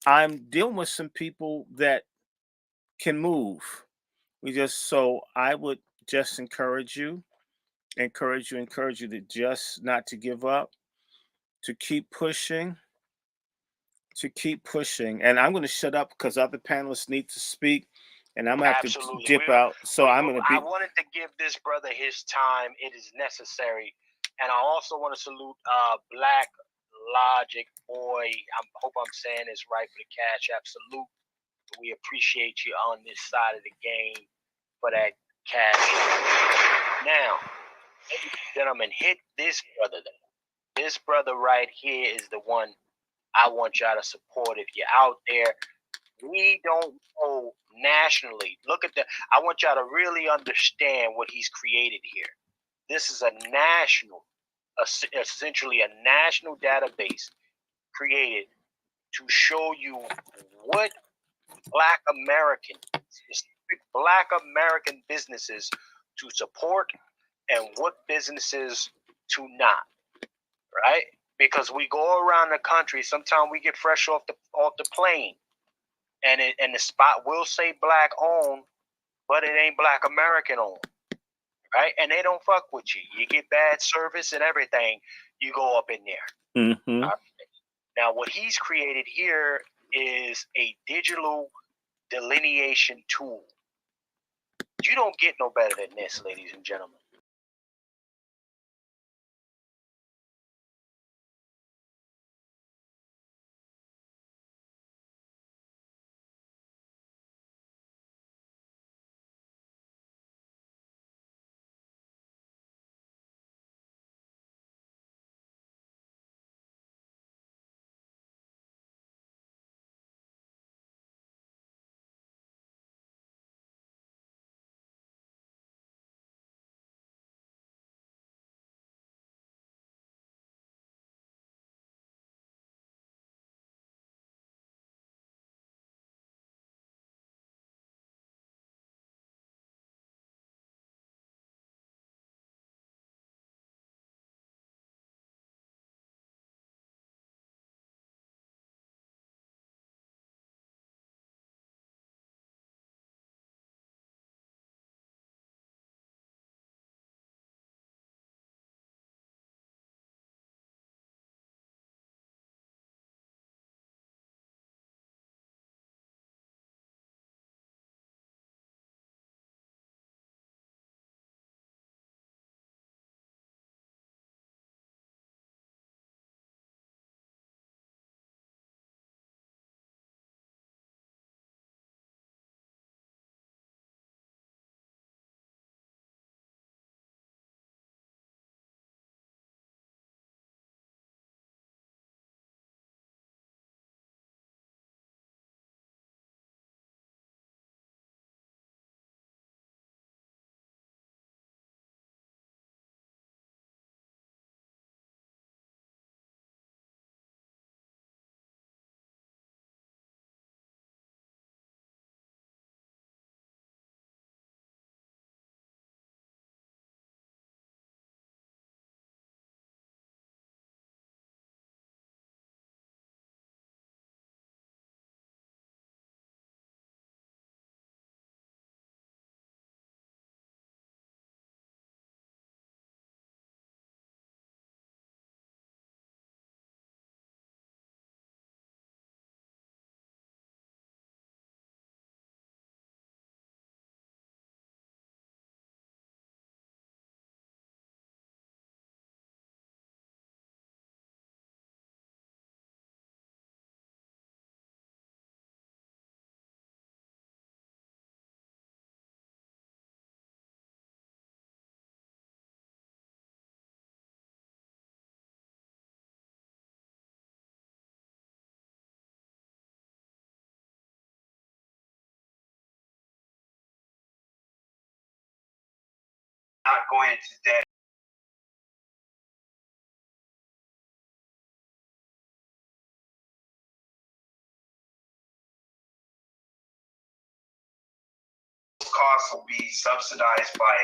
I'm dealing with some people that can move. So I would just encourage you to just not to give up, to keep pushing, And I'm going to shut up because other panelists need to speak, and I'm going to have to dip out. So I'm going to be. I wanted to give this brother his time. It is necessary. And I also want to salute Black Logic Boy. I hope I'm saying this right for the Cash App. Salute. We appreciate you on this side of the game for that Cash App. Now, ladies and gentlemen, hit this brother. This brother right here is the one I want y'all to support. If you're out there, we don't know nationally. I want y'all to really understand what he's created here. This is a national, essentially a national database created to show you what Black American, specific Black American businesses to support and what businesses to not, right? Because we go around the country, sometimes we get fresh off the plane, and the spot will say Black owned, but it ain't Black American owned, right? And they don't fuck with you. You get bad service and everything. You go up in there. Mm-hmm. Right? Now, what he's created here is a digital delineation tool. You don't get no better than this, ladies and gentlemen. not going into debt. Costs will be subsidized by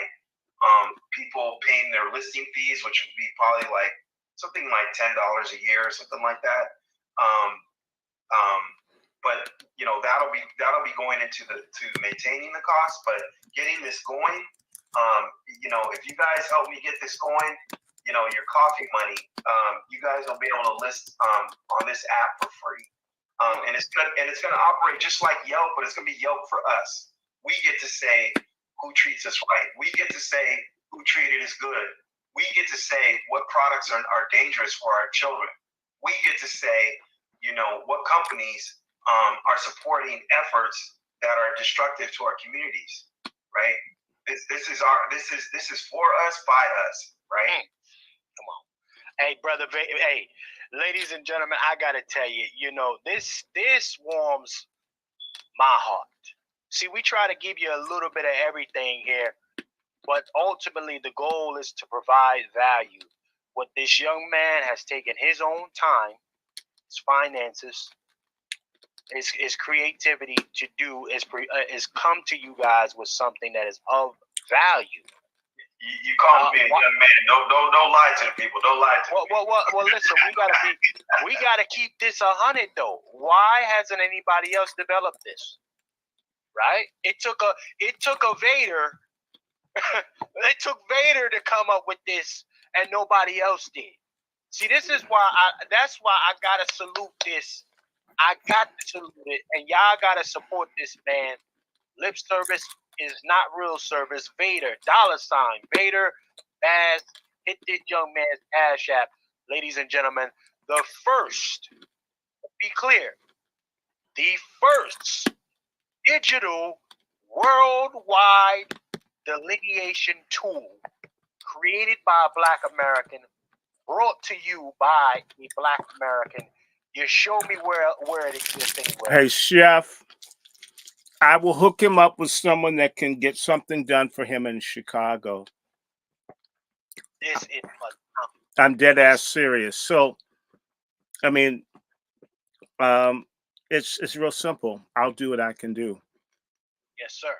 people paying their listing fees, which would be probably like something like $10 a year or something like that. But you know, that'll be going into to maintaining the cost. But getting this going, you know, if you guys help me get this going, you know, your coffee money, you guys will be able to list on this app for free. And it's gonna operate just like Yelp, but it's gonna be Yelp for us. We get to say who treats us right. We get to say who treated us good. We get to say what products are dangerous for our children. We get to say, you know, what companies are supporting efforts that are destructive to our communities, right? This is for us, by us, right? Come on. Hey, brother, hey, ladies and gentlemen, I gotta tell you, you know, this warms my heart. See, we try to give you a little bit of everything here, but ultimately the goal is to provide value. What this young man has taken his own time, his finances, his creativity to do is come to you guys with something that is of value. You call me a young man. Don't lie to the people. Don't lie to well, listen, we gotta keep this 100 though. Why hasn't anybody else developed this? Right? It took a Vader. It took Vader to come up with this, and nobody else did. See, this is why that's why I gotta salute this. I got to salute it, and y'all gotta support this man. Lip service is not real service. Vader, $ Vader, Baz, hit this young man's Cash App. Ladies and gentlemen, the first, be clear, the first digital worldwide delineation tool created by a Black American, brought to you by a Black American. You show me where it exists anywhere. Hey, Chef, I will hook him up with someone that can get something done for him in Chicago. This is I'm dead ass serious. So, I mean, it's real simple. I'll do what I can do. Yes, sir.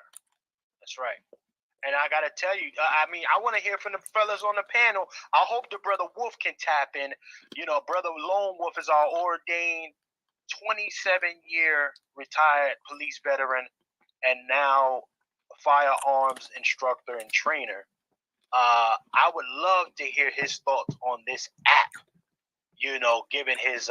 That's right. And I gotta tell you, I mean, I want to hear from the fellas on the panel. I hope the brother Wolf can tap in. You know, brother Lone Wolf is our ordained 27-year retired police veteran, and now firearms instructor and trainer. I would love to hear his thoughts on this app. You know, given his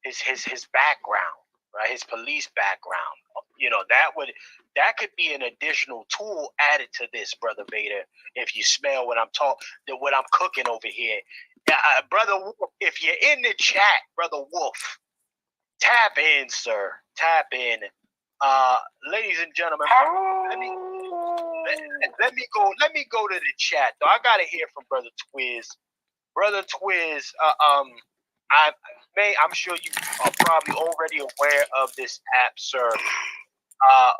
background, right? His police background. You know, that could be an additional tool added to this, brother Vader. If you smell what I'm cooking over here, brother Wolf, if you're in the chat, brother Wolf, tap in, sir. Tap in. Ladies and gentlemen, let me go to the chat. Though I gotta hear from brother Twiz. Brother Twiz, I'm sure you are probably already aware of this app, sir.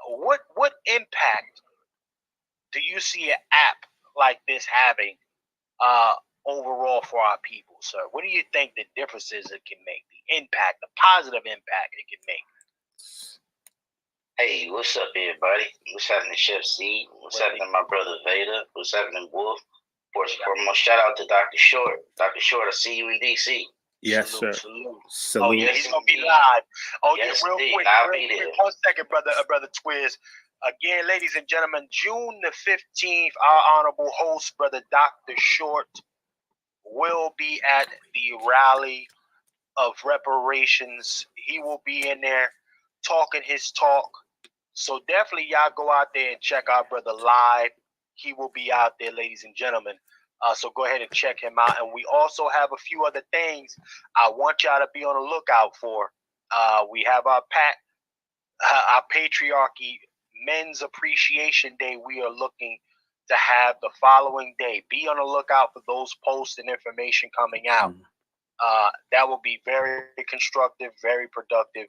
What impact do you see an app like this having overall for our people, sir? What do you think the differences it can make, the impact, the positive impact it can make? Hey, what's up, everybody? What's happening, Chef C? What's happening, my brother Vader? What's happening, Wolf? First and foremost, shout out to Dr. Short. Dr. Short, I see you in D.C. Yes, Salute, sir. salute. Salute. Oh, yeah, he's going to be live. Oh, yes, yeah, real quick. I'll be there. 1 second, brother Twiz. Again, ladies and gentlemen, June the 15th, our honorable host, brother Dr. Short, will be at the rally of reparations. He will be in there talking his talk. So definitely y'all go out there and check our brother live. He will be out there, ladies and gentlemen. So go ahead and check him out. And we also have a few other things I want y'all to be on the lookout for. We have our Patriarchy Men's Appreciation Day we are looking to have the following day. Be on the lookout for those posts and information coming out. That will be very constructive, very productive,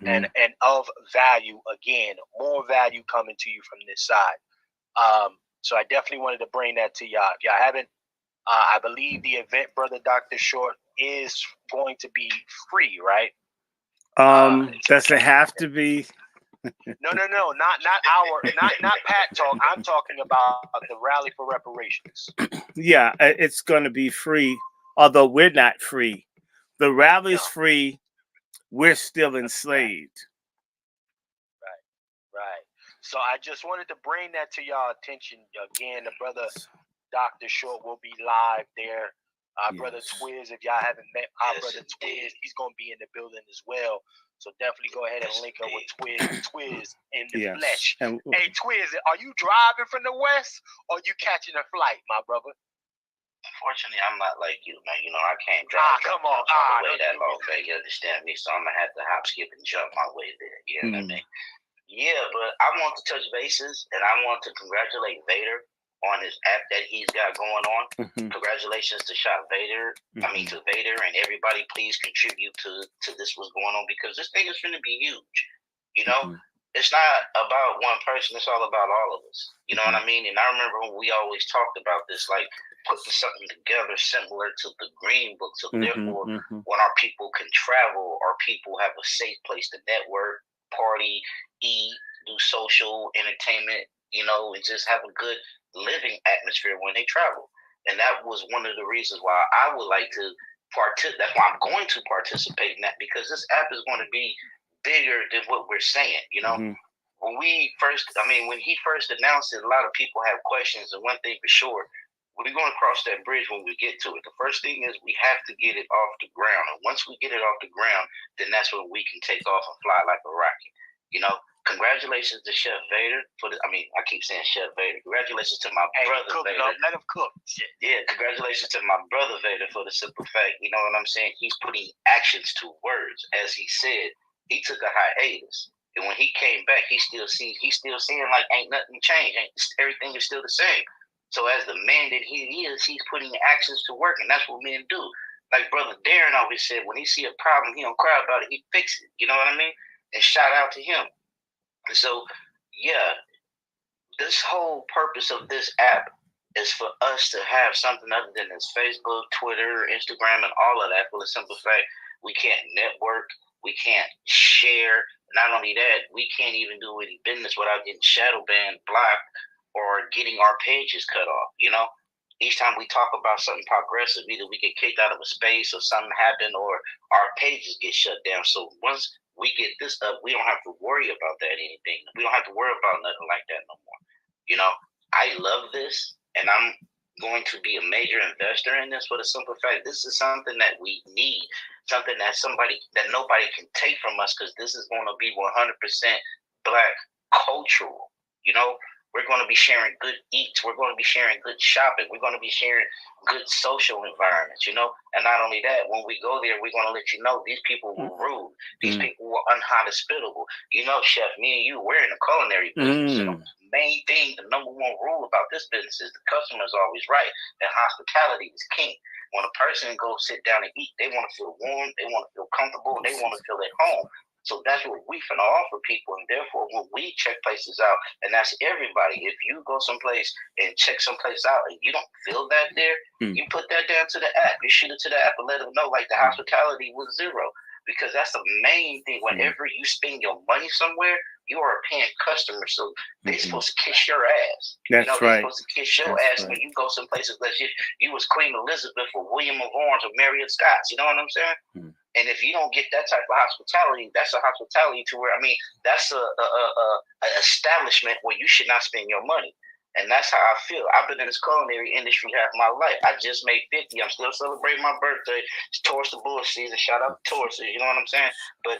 and of value. Again, more value coming to you from this side. So I definitely wanted to bring that to y'all. If y'all haven't, I believe the event, Brother Dr. Short, is going to be free, right? Does it have to be? No, not Pat Talk. I'm talking about the Rally for Reparations. Yeah, it's going to be free, although we're not free. The rally's free. We're still enslaved. Right. So I just wanted to bring that to y'all attention again. The brother Dr. Short will be live there. Brother Twiz, if y'all haven't met our brother Twiz, he's going to be in the building as well. So definitely go ahead and link up with Twiz in the flesh. Hey, Twiz, are you driving from the west or you catching a flight, my brother? Unfortunately, I'm not like you, man. You know, I can't drive come on. all the way that long, man. You understand me? So I'm going to have to hop, skip, and jump my way there. You know what I mean? Yeah, but I want to touch bases, and I want to congratulate Vader on his app that he's got going on. Congratulations to Shot Vader. I mean, to Vader and everybody. Please contribute to this what's going on, because this thing is going to be huge. You know, it's not about one person. It's all about all of us. You know what I mean? And I remember when we always talked about this, like putting something together similar to the Green Book. So therefore, when our people can travel, our people have a safe place to network, party, eat, do social entertainment, you know, and just have a good living atmosphere when they travel. And that was one of the reasons why I would like to that's why I'm going to participate in that, because this app is going to be bigger than what we're saying, you know. When he first announced it, a lot of people have questions, and one thing for sure, we're going to cross that bridge when we get to it. The first thing is we have to get it off the ground, and once we get it off the ground, then that's when we can take off and fly like a rocket. You know, congratulations to Chef Vader for the. I mean, I keep saying Chef Vader. Congratulations to my brother Vader. Let him cook. Shit. Yeah, congratulations to my brother Vader for the simple fact. You know what I'm saying? He's putting actions to words. As he said, he took a hiatus, and when he came back, he's still seeing like ain't nothing changed. Everything is still the same. So as the man that he is, he's putting actions to work, and that's what men do. Like Brother Darren always said, when he see a problem, he don't cry about it, he fix it. You know what I mean? And shout out to him. And so, yeah, this whole purpose of this app is for us to have something other than this Facebook, Twitter, Instagram, and all of that. For the simple fact, we can't network, we can't share. Not only that, we can't even do any business without getting shadow banned, blocked, or getting our pages cut off. You know, each time we talk about something progressive, either we get kicked out of a space or something happened, or our pages get shut down. So once we get this up, we don't have to worry about that anything. We don't have to worry about nothing like that no more. You know, I love this, and I'm going to be a major investor in this for the simple fact this is something that we need, something that nobody can take from us, because this is going to be 100% Black cultural. You know, we're going to be sharing good eats. We're going to be sharing good shopping. We're going to be sharing good social environments, you know. And not only that, when we go there, we're going to let you know these people were rude. These people were unhospitable. You know, Chef, me and you, we're in the culinary business. So the main thing, the number one rule about this business is the customer is always right. That hospitality is king. When a person goes sit down and eat, they want to feel warm. They want to feel comfortable. They want to feel at home. So that's what we finna offer people. And therefore, when we check places out, and that's everybody, if you go someplace and check someplace out and you don't feel that there, you put that down to the app. You shoot it to the app and let them know, like, the hospitality was zero. Because that's the main thing. Whenever you spend your money somewhere, you are a paying customer. So they're supposed to kiss your ass. That's they're supposed to kiss your ass when you go some places. Let's say you was Queen Elizabeth or William of Orange or Marriott Scott's. You know what I'm saying? And if you don't get that type of hospitality, that's a hospitality to where, I mean, that's a establishment where you should not spend your money. And that's how I feel. I've been in this culinary industry half my life. I just made 50. I'm still celebrating my birthday. It's Taurus the Bull season. Shout out to Taurus. You know what I'm saying? But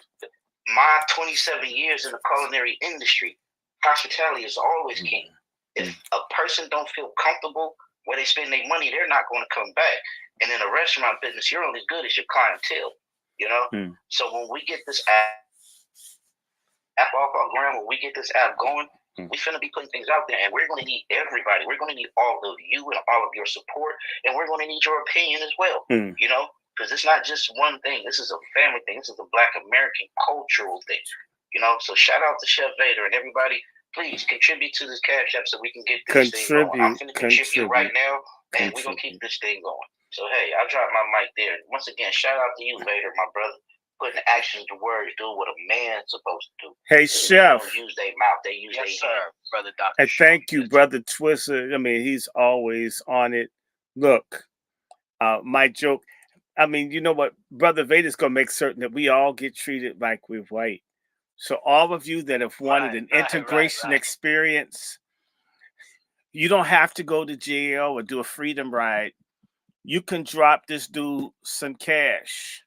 my 27 years in the culinary industry, hospitality is always king. If a person don't feel comfortable where they spend their money, they're not going to come back. And in a restaurant business, you're only as good as your clientele. You know? So when we get this app off our ground, when we get this app going, we finna be putting things out there, and we're going to need everybody. We're going to need all of you and all of your support, and we're going to need your opinion as well. You know, because it's not just one thing. This is a family thing. This is a Black American cultural thing. You know, so shout out to Chef Vader and everybody. please contribute to this cash app so we can get this thing going. I'm finna contribute right now, and we're gonna keep this thing going. So hey, I'll drop my mic there. Once again, shout out to you, Vader, my brother, putting action to words, doing what a man's supposed to do. Hey, Chef. They don't use their mouth, they use their sir, brother Doctor. And thank you, brother Twister. I mean, he's always on it. Look, my joke. I mean, you know what? Brother Vader's gonna make certain that we all get treated like we're white. So all of you that have wanted an integration experience, you don't have to go to jail or do a freedom ride. You can drop this dude some cash.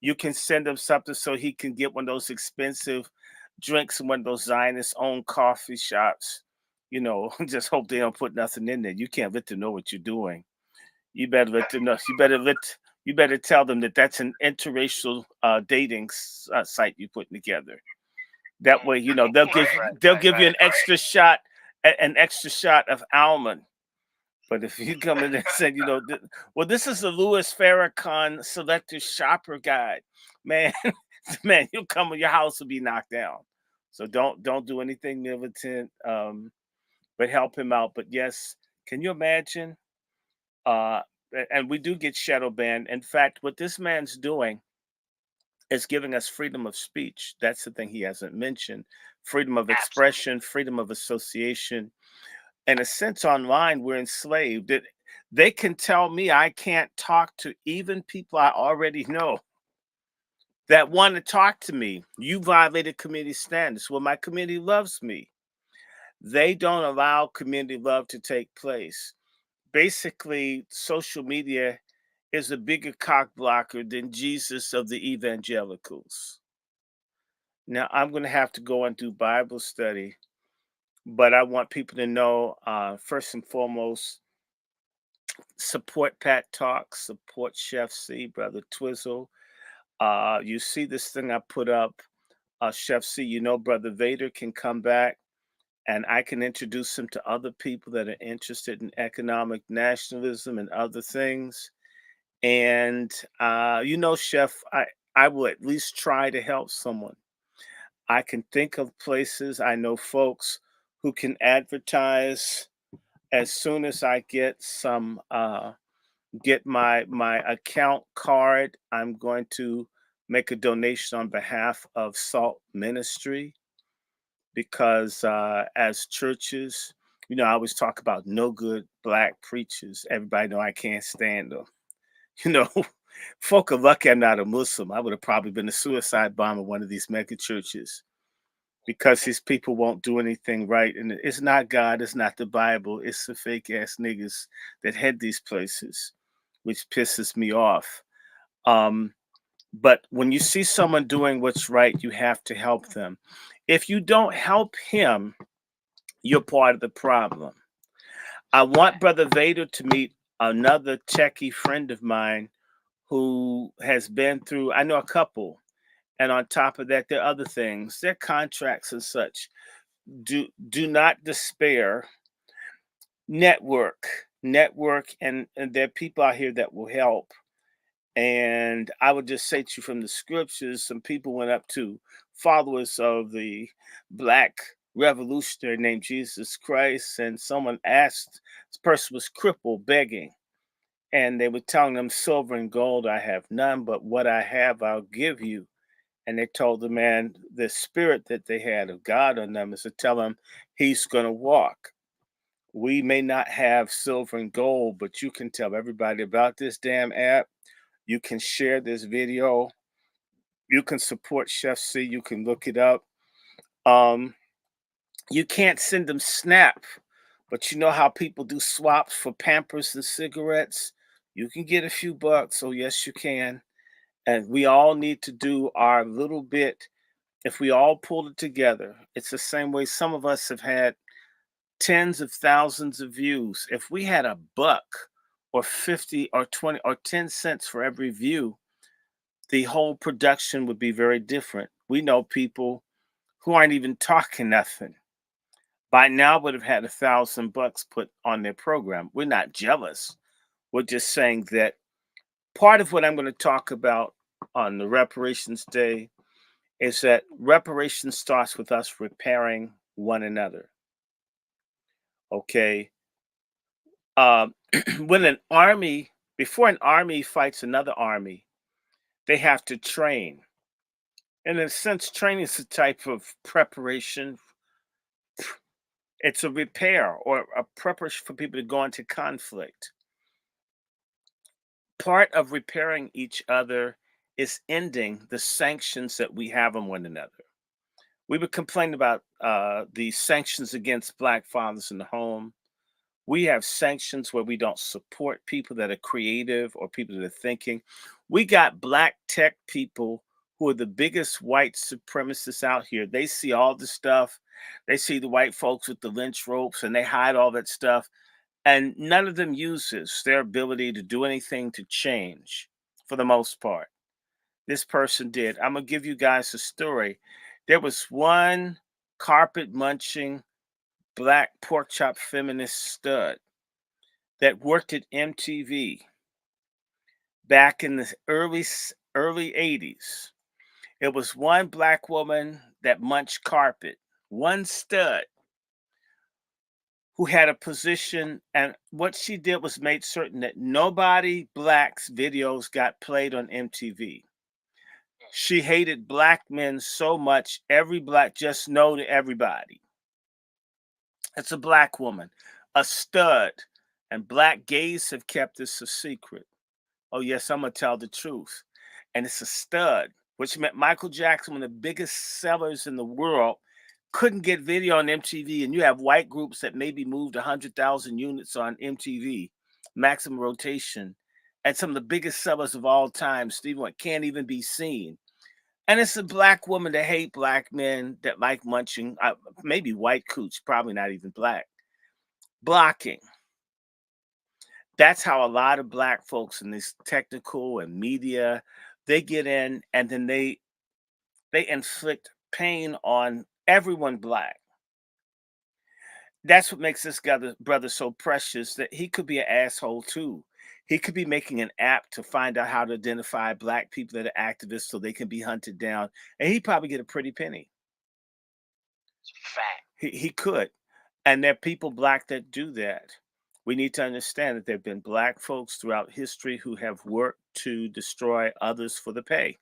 You can send him something so he can get one of those expensive drinks in one of those Zionist-owned coffee shops. You know, just hope they don't put nothing in there. You can't let them know what you're doing. You better let them know. You better tell them that that's an interracial dating site you're putting together. That way, you know, they'll give you an extra shot of almond. But if you come in and say, you know, well, this is the Louis Farrakhan Selective Shopper Guide, man, man, you'll come and your house will be knocked down. So don't do anything militant, but help him out. But yes, can you imagine? And we do get shadow banned. In fact, what this man's doing is giving us freedom of speech. That's the thing he hasn't mentioned. Freedom of expression, freedom of association. In a sense, online, we're enslaved. They can tell me I can't talk to even people I already know that want to talk to me. You violated community standards. Well, my community loves me. They don't allow community love to take place. Basically, social media is a bigger cock blocker than Jesus of the evangelicals. Now, I'm going to have to go and do Bible study, but I want people to know, first and foremost, support Pat Talk, support Chef C, Brother Twizzle. You see this thing I put up, Chef C, you know, Brother Vader can come back and I can introduce him to other people that are interested in economic nationalism and other things. And, you know, Chef, I will at least try to help someone. I can think of places, I know folks who can advertise as soon as I get some, get my account card. I'm going to make a donation on behalf of Salt Ministry because as churches, you know, I always talk about no good black preachers. Everybody know I can't stand them. You know, folk are lucky I'm not a Muslim. I would have probably been a suicide bomber one of these mega churches because these people won't do anything right. And it's not God, it's not the Bible, it's the fake ass niggas that head these places, which pisses me off. But when you see someone doing what's right, you have to help them. If you don't help him, you're part of the problem. I want Brother Vader to meet another techie friend of mine who has been through, I know a couple, and on top of that, there are other things, there are contracts and such. Do not despair. Network, and there are people out here that will help. And I would just say to you from the scriptures, some people went up to followers of the Black revolutionary named Jesus Christ, and someone asked, this person was crippled, begging, and they were telling them, silver and gold I have none, but what I have I'll give you. And they told the man the spirit that they had of God on them is to tell him he's going to walk. We may not have silver and gold, but you can tell everybody about this damn app. You can share this video. You can support Chef C. You can look it up. You can't send them Snap, but you know how people do swaps for Pampers and cigarettes? You can get a few bucks. Oh, yes, you can. And we all need to do our little bit. If we all pull it together, it's the same way some of us have had tens of thousands of views. If we had a buck or 50 or 20 or 10 cents for every view, the whole production would be very different. We know people who aren't even talking nothing. By now would have had $1,000 put on their program. We're not jealous. We're just saying that part of what I'm going to talk about on the Reparations Day is that reparations starts with us repairing one another. Okay. Um, when before an army fights another army, they have to train. And in a sense, training is a type of preparation. It's a repair or a preparation for people to go into conflict. Part of repairing each other is ending the sanctions that we have on one another. We would complain about the sanctions against Black fathers in the home. We have sanctions where we don't support people that are creative or people that are thinking. We got Black tech people who are the biggest white supremacists out here. They see all the stuff. They see the white folks with the lynch ropes and they hide all that stuff. And none of them uses their ability to do anything to change for the most part. This person did. I'm going to give you guys a story. There was one carpet munching Black pork chop feminist stud that worked at MTV back in the early 80s. It was one Black woman that munched carpet, one stud who had a position, and what she did was made certain that nobody Black's videos got played on MTV. She hated Black men so much, every Black just know to everybody. It's a Black woman, a stud, and Black gays have kept this a secret. Oh, yes, I'm going to tell the truth. And it's a stud, which meant Michael Jackson, one of the biggest sellers in the world, couldn't get video on MTV. And you have white groups that maybe moved 100,000 units on MTV, maximum rotation. And some of the biggest sellers of all time, Stephen, what can't even be seen. And it's a Black woman that hate Black men that like munching, maybe white cooch, probably not even Black. Blocking. That's how a lot of Black folks in this technical and media, they get in and then they inflict pain on everyone Black. That's what makes this brother so precious, that he could be an asshole too. He could be making an app to find out how to identify Black people that are activists so they can be hunted down, and he'd probably get a pretty penny. It's a fact. He could. And there are people Black that do that. We need to understand that there have been Black folks throughout history who have worked to destroy others for the pay.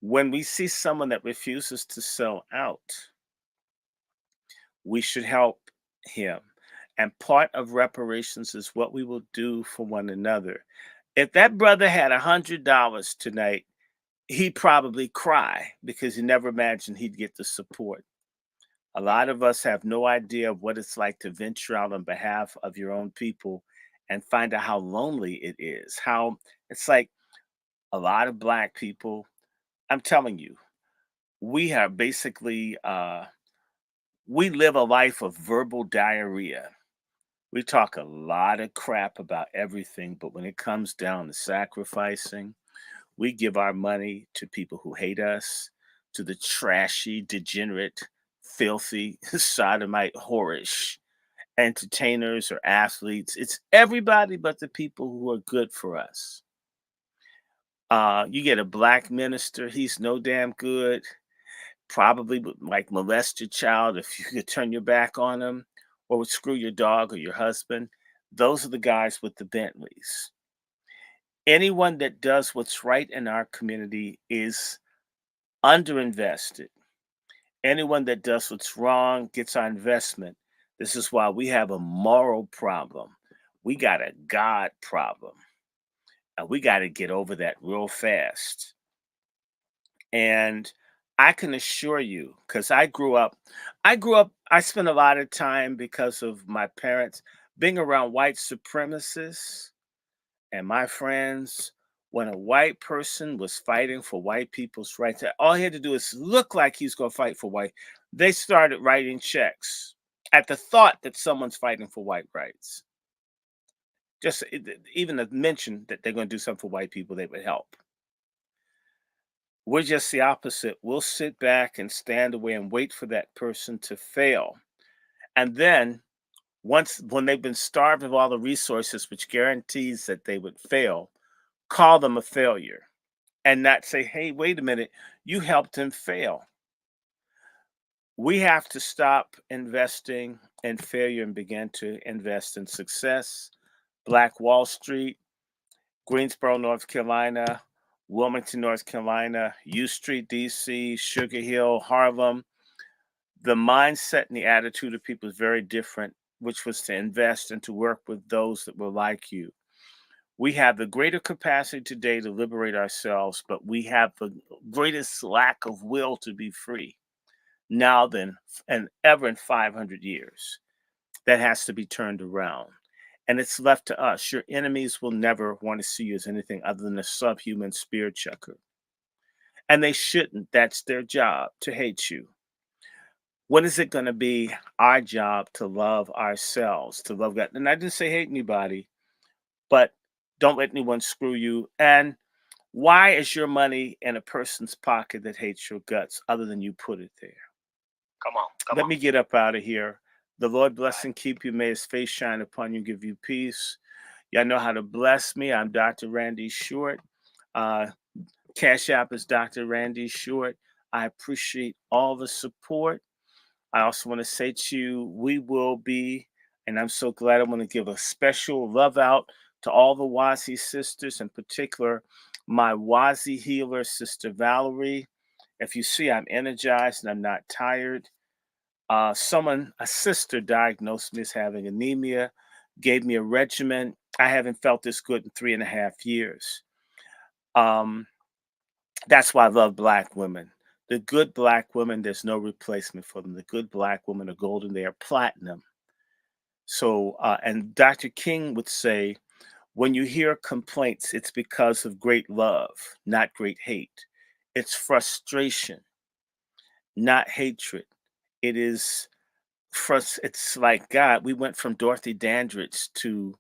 When we see someone that refuses to sell out, we should help him. And part of reparations is what we will do for one another. If that brother had $100 tonight, he'd probably cry because he never imagined he'd get the support. A lot of us have no idea of what it's like to venture out on behalf of your own people and find out how lonely it is. How it's like a lot of Black people, I'm telling you, we are basically, we live a life of verbal diarrhea. We talk a lot of crap about everything, but when it comes down to sacrificing, we give our money to people who hate us, to the trashy, degenerate, filthy, sodomite, whorish entertainers or athletes. It's everybody but the people who are good for us. You get a Black minister, he's no damn good. Probably would like molest your child if you could turn your back on him, or would screw your dog or your husband. Those are the guys with the Bentleys. Anyone that does what's right in our community is underinvested. Anyone that does what's wrong gets our investment. This is why we have a moral problem. We got a God problem. And we got to get over that real fast. And I can assure you, because I spent a lot of time because of my parents being around white supremacists and my friends. When a white person was fighting for white people's rights, all he had to do is look like he's going to fight for white. They started writing checks at the thought that someone's fighting for white rights. Just even the mention that they're going to do something for white people, they would help. We're just the opposite. We'll sit back and stand away and wait for that person to fail. And then when they've been starved of all the resources, which guarantees that they would fail, call them a failure and not say, hey, wait a minute, you helped him fail. We have to stop investing in failure and begin to invest in success. Black Wall Street, Greensboro, North Carolina, Wilmington, North Carolina, U Street, DC, Sugar Hill, Harlem. The mindset and the attitude of people is very different, which was to invest and to work with those that were like you. We have the greater capacity today to liberate ourselves, but we have the greatest lack of will to be free now than and ever in 500 years. That has to be turned around. And it's left to us. Your enemies will never want to see you as anything other than a subhuman spear chucker. And they shouldn't. That's their job, to hate you. When is it going to be our job to love ourselves, to love God? And I didn't say hate anybody, but don't let anyone screw you. And why is your money in a person's pocket that hates your guts other than you put it there? Come on. Let me get up out of here. The Lord bless and keep you. May his face shine upon you, give you peace. Y'all know how to bless me. I'm Dr. Randy Short. Cash App is Dr. Randy Short. I appreciate all the support. I also want to say to you, we will be, and I'm so glad I want to give a special love out to all the Wazi sisters, in particular, my Wazi healer, Sister Valerie. If you see, I'm energized and I'm not tired. A sister diagnosed me as having anemia, gave me a regimen. I haven't felt this good in 3.5 years. That's why I love Black women. The good Black women, there's no replacement for them. The good Black women are golden. They are platinum. So, and Dr. King would say, when you hear complaints, it's because of great love, not great hate. It's frustration, not hatred. It is it's like God. We went from Dorothy Dandridge to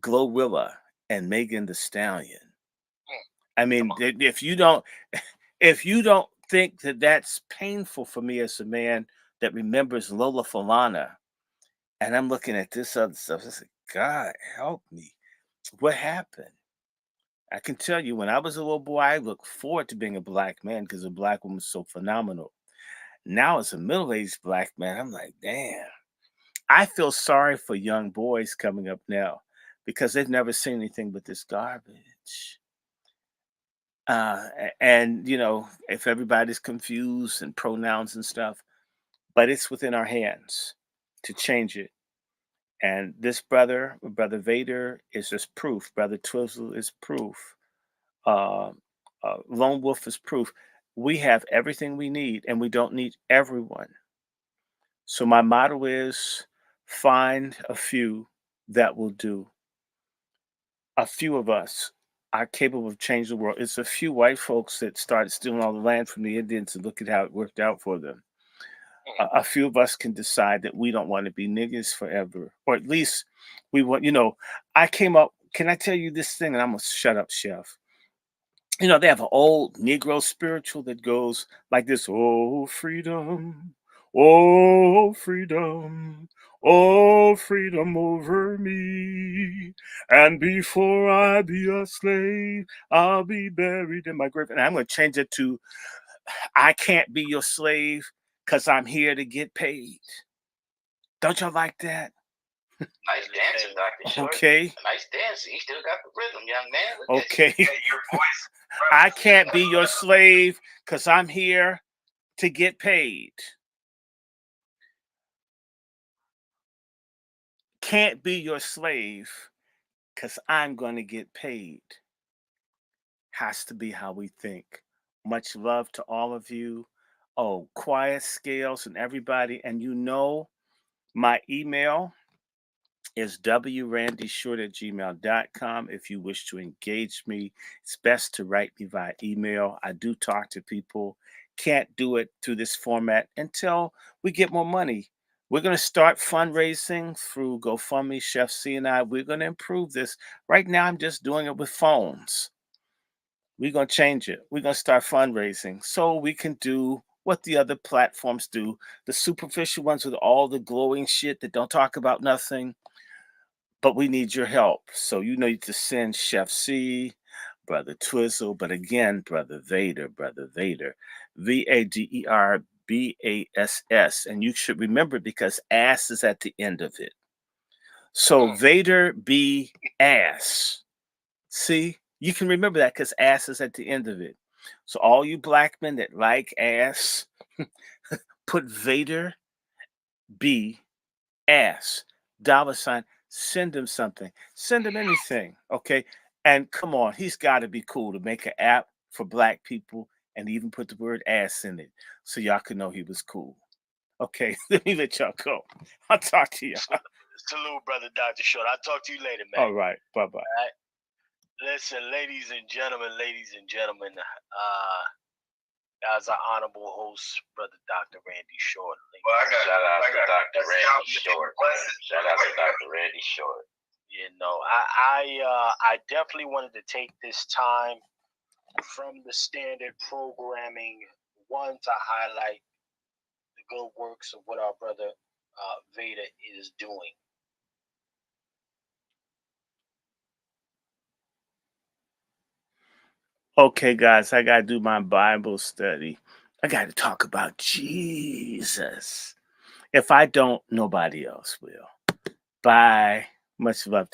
Glorilla and Megan the Stallion. I mean, if you don't think that that's painful for me as a man that remembers Lola Falana, and I'm looking at this other stuff, I say, God help me. What happened? I can tell you, when I was a little boy, I looked forward to being a Black man because a Black woman was so phenomenal. Now, as a middle-aged Black man, I'm like, damn. I feel sorry for young boys coming up now because they've never seen anything but this garbage. And, if everybody's confused and pronouns and stuff, but it's within our hands to change it. And this Brother Vader, is just proof. Brother Twizzle is proof. Uh, Lone Wolf is proof. We have everything we need, and we don't need everyone. So my motto is find a few that will do. A few of us are capable of changing the world. It's a few white folks that started stealing all the land from the Indians, and look at how it worked out for them. A few of us can decide that we don't want to be niggas forever, or at least we want, I came up, can I tell you this thing? And I'm going to shut up, Chef. They have an old Negro spiritual that goes like this: oh, freedom, oh, freedom, oh, freedom over me. And before I be a slave, I'll be buried in my grave. And I'm going to change it to, I can't be your slave because I'm here to get paid. Don't y'all like that? Nice dancing, Dr. Short. Okay. Nice dancing. You still got the rhythm, young man. Look Okay. Your voice. I can't be your slave because I'm here to get paid. Can't be your slave because I'm going to get paid. Has to be how we think. Much love to all of you. Oh, Quiet Scales and everybody. And my email is wrandyshort@gmail.com. If you wish to engage me, it's best to write me via email. I do talk to people. Can't do it through this format until we get more money. We're going to start fundraising through GoFundMe, Chef C and I. We're going to improve this. Right now, I'm just doing it with phones. We're going to change it. We're going to start fundraising so we can do what the other platforms do. The superficial ones with all the glowing shit that don't talk about nothing. But we need your help. So you need to send Chef C, Brother Twizzle, but again, Brother Vader, Vader, BASS. And you should remember because ass is at the end of it. So Vader B ass. See, you can remember that because ass is at the end of it. So all you black men that like ass, put Vader B ass. $, send him something. Send him anything. Okay. And come on, he's got to be cool to make an app for black people and even put the word ass in it so y'all could know he was cool. Okay, let me let y'all go. I'll talk to y'all. Salute, brother Dr. Short. I'll talk to you later, man. All right. Bye-bye. All right. Listen, ladies and gentlemen, as our honorable host, brother Dr. Randy Short. Well, Shout out to Dr. Randy Short. Shout out to Dr. Randy Short. You know, I definitely wanted to take this time from the standard programming, one, to highlight the good works of what our brother Veda is doing. Okay, guys, I got to do my Bible study. I got to talk about Jesus. If I don't, nobody else will. Bye. Much love to you.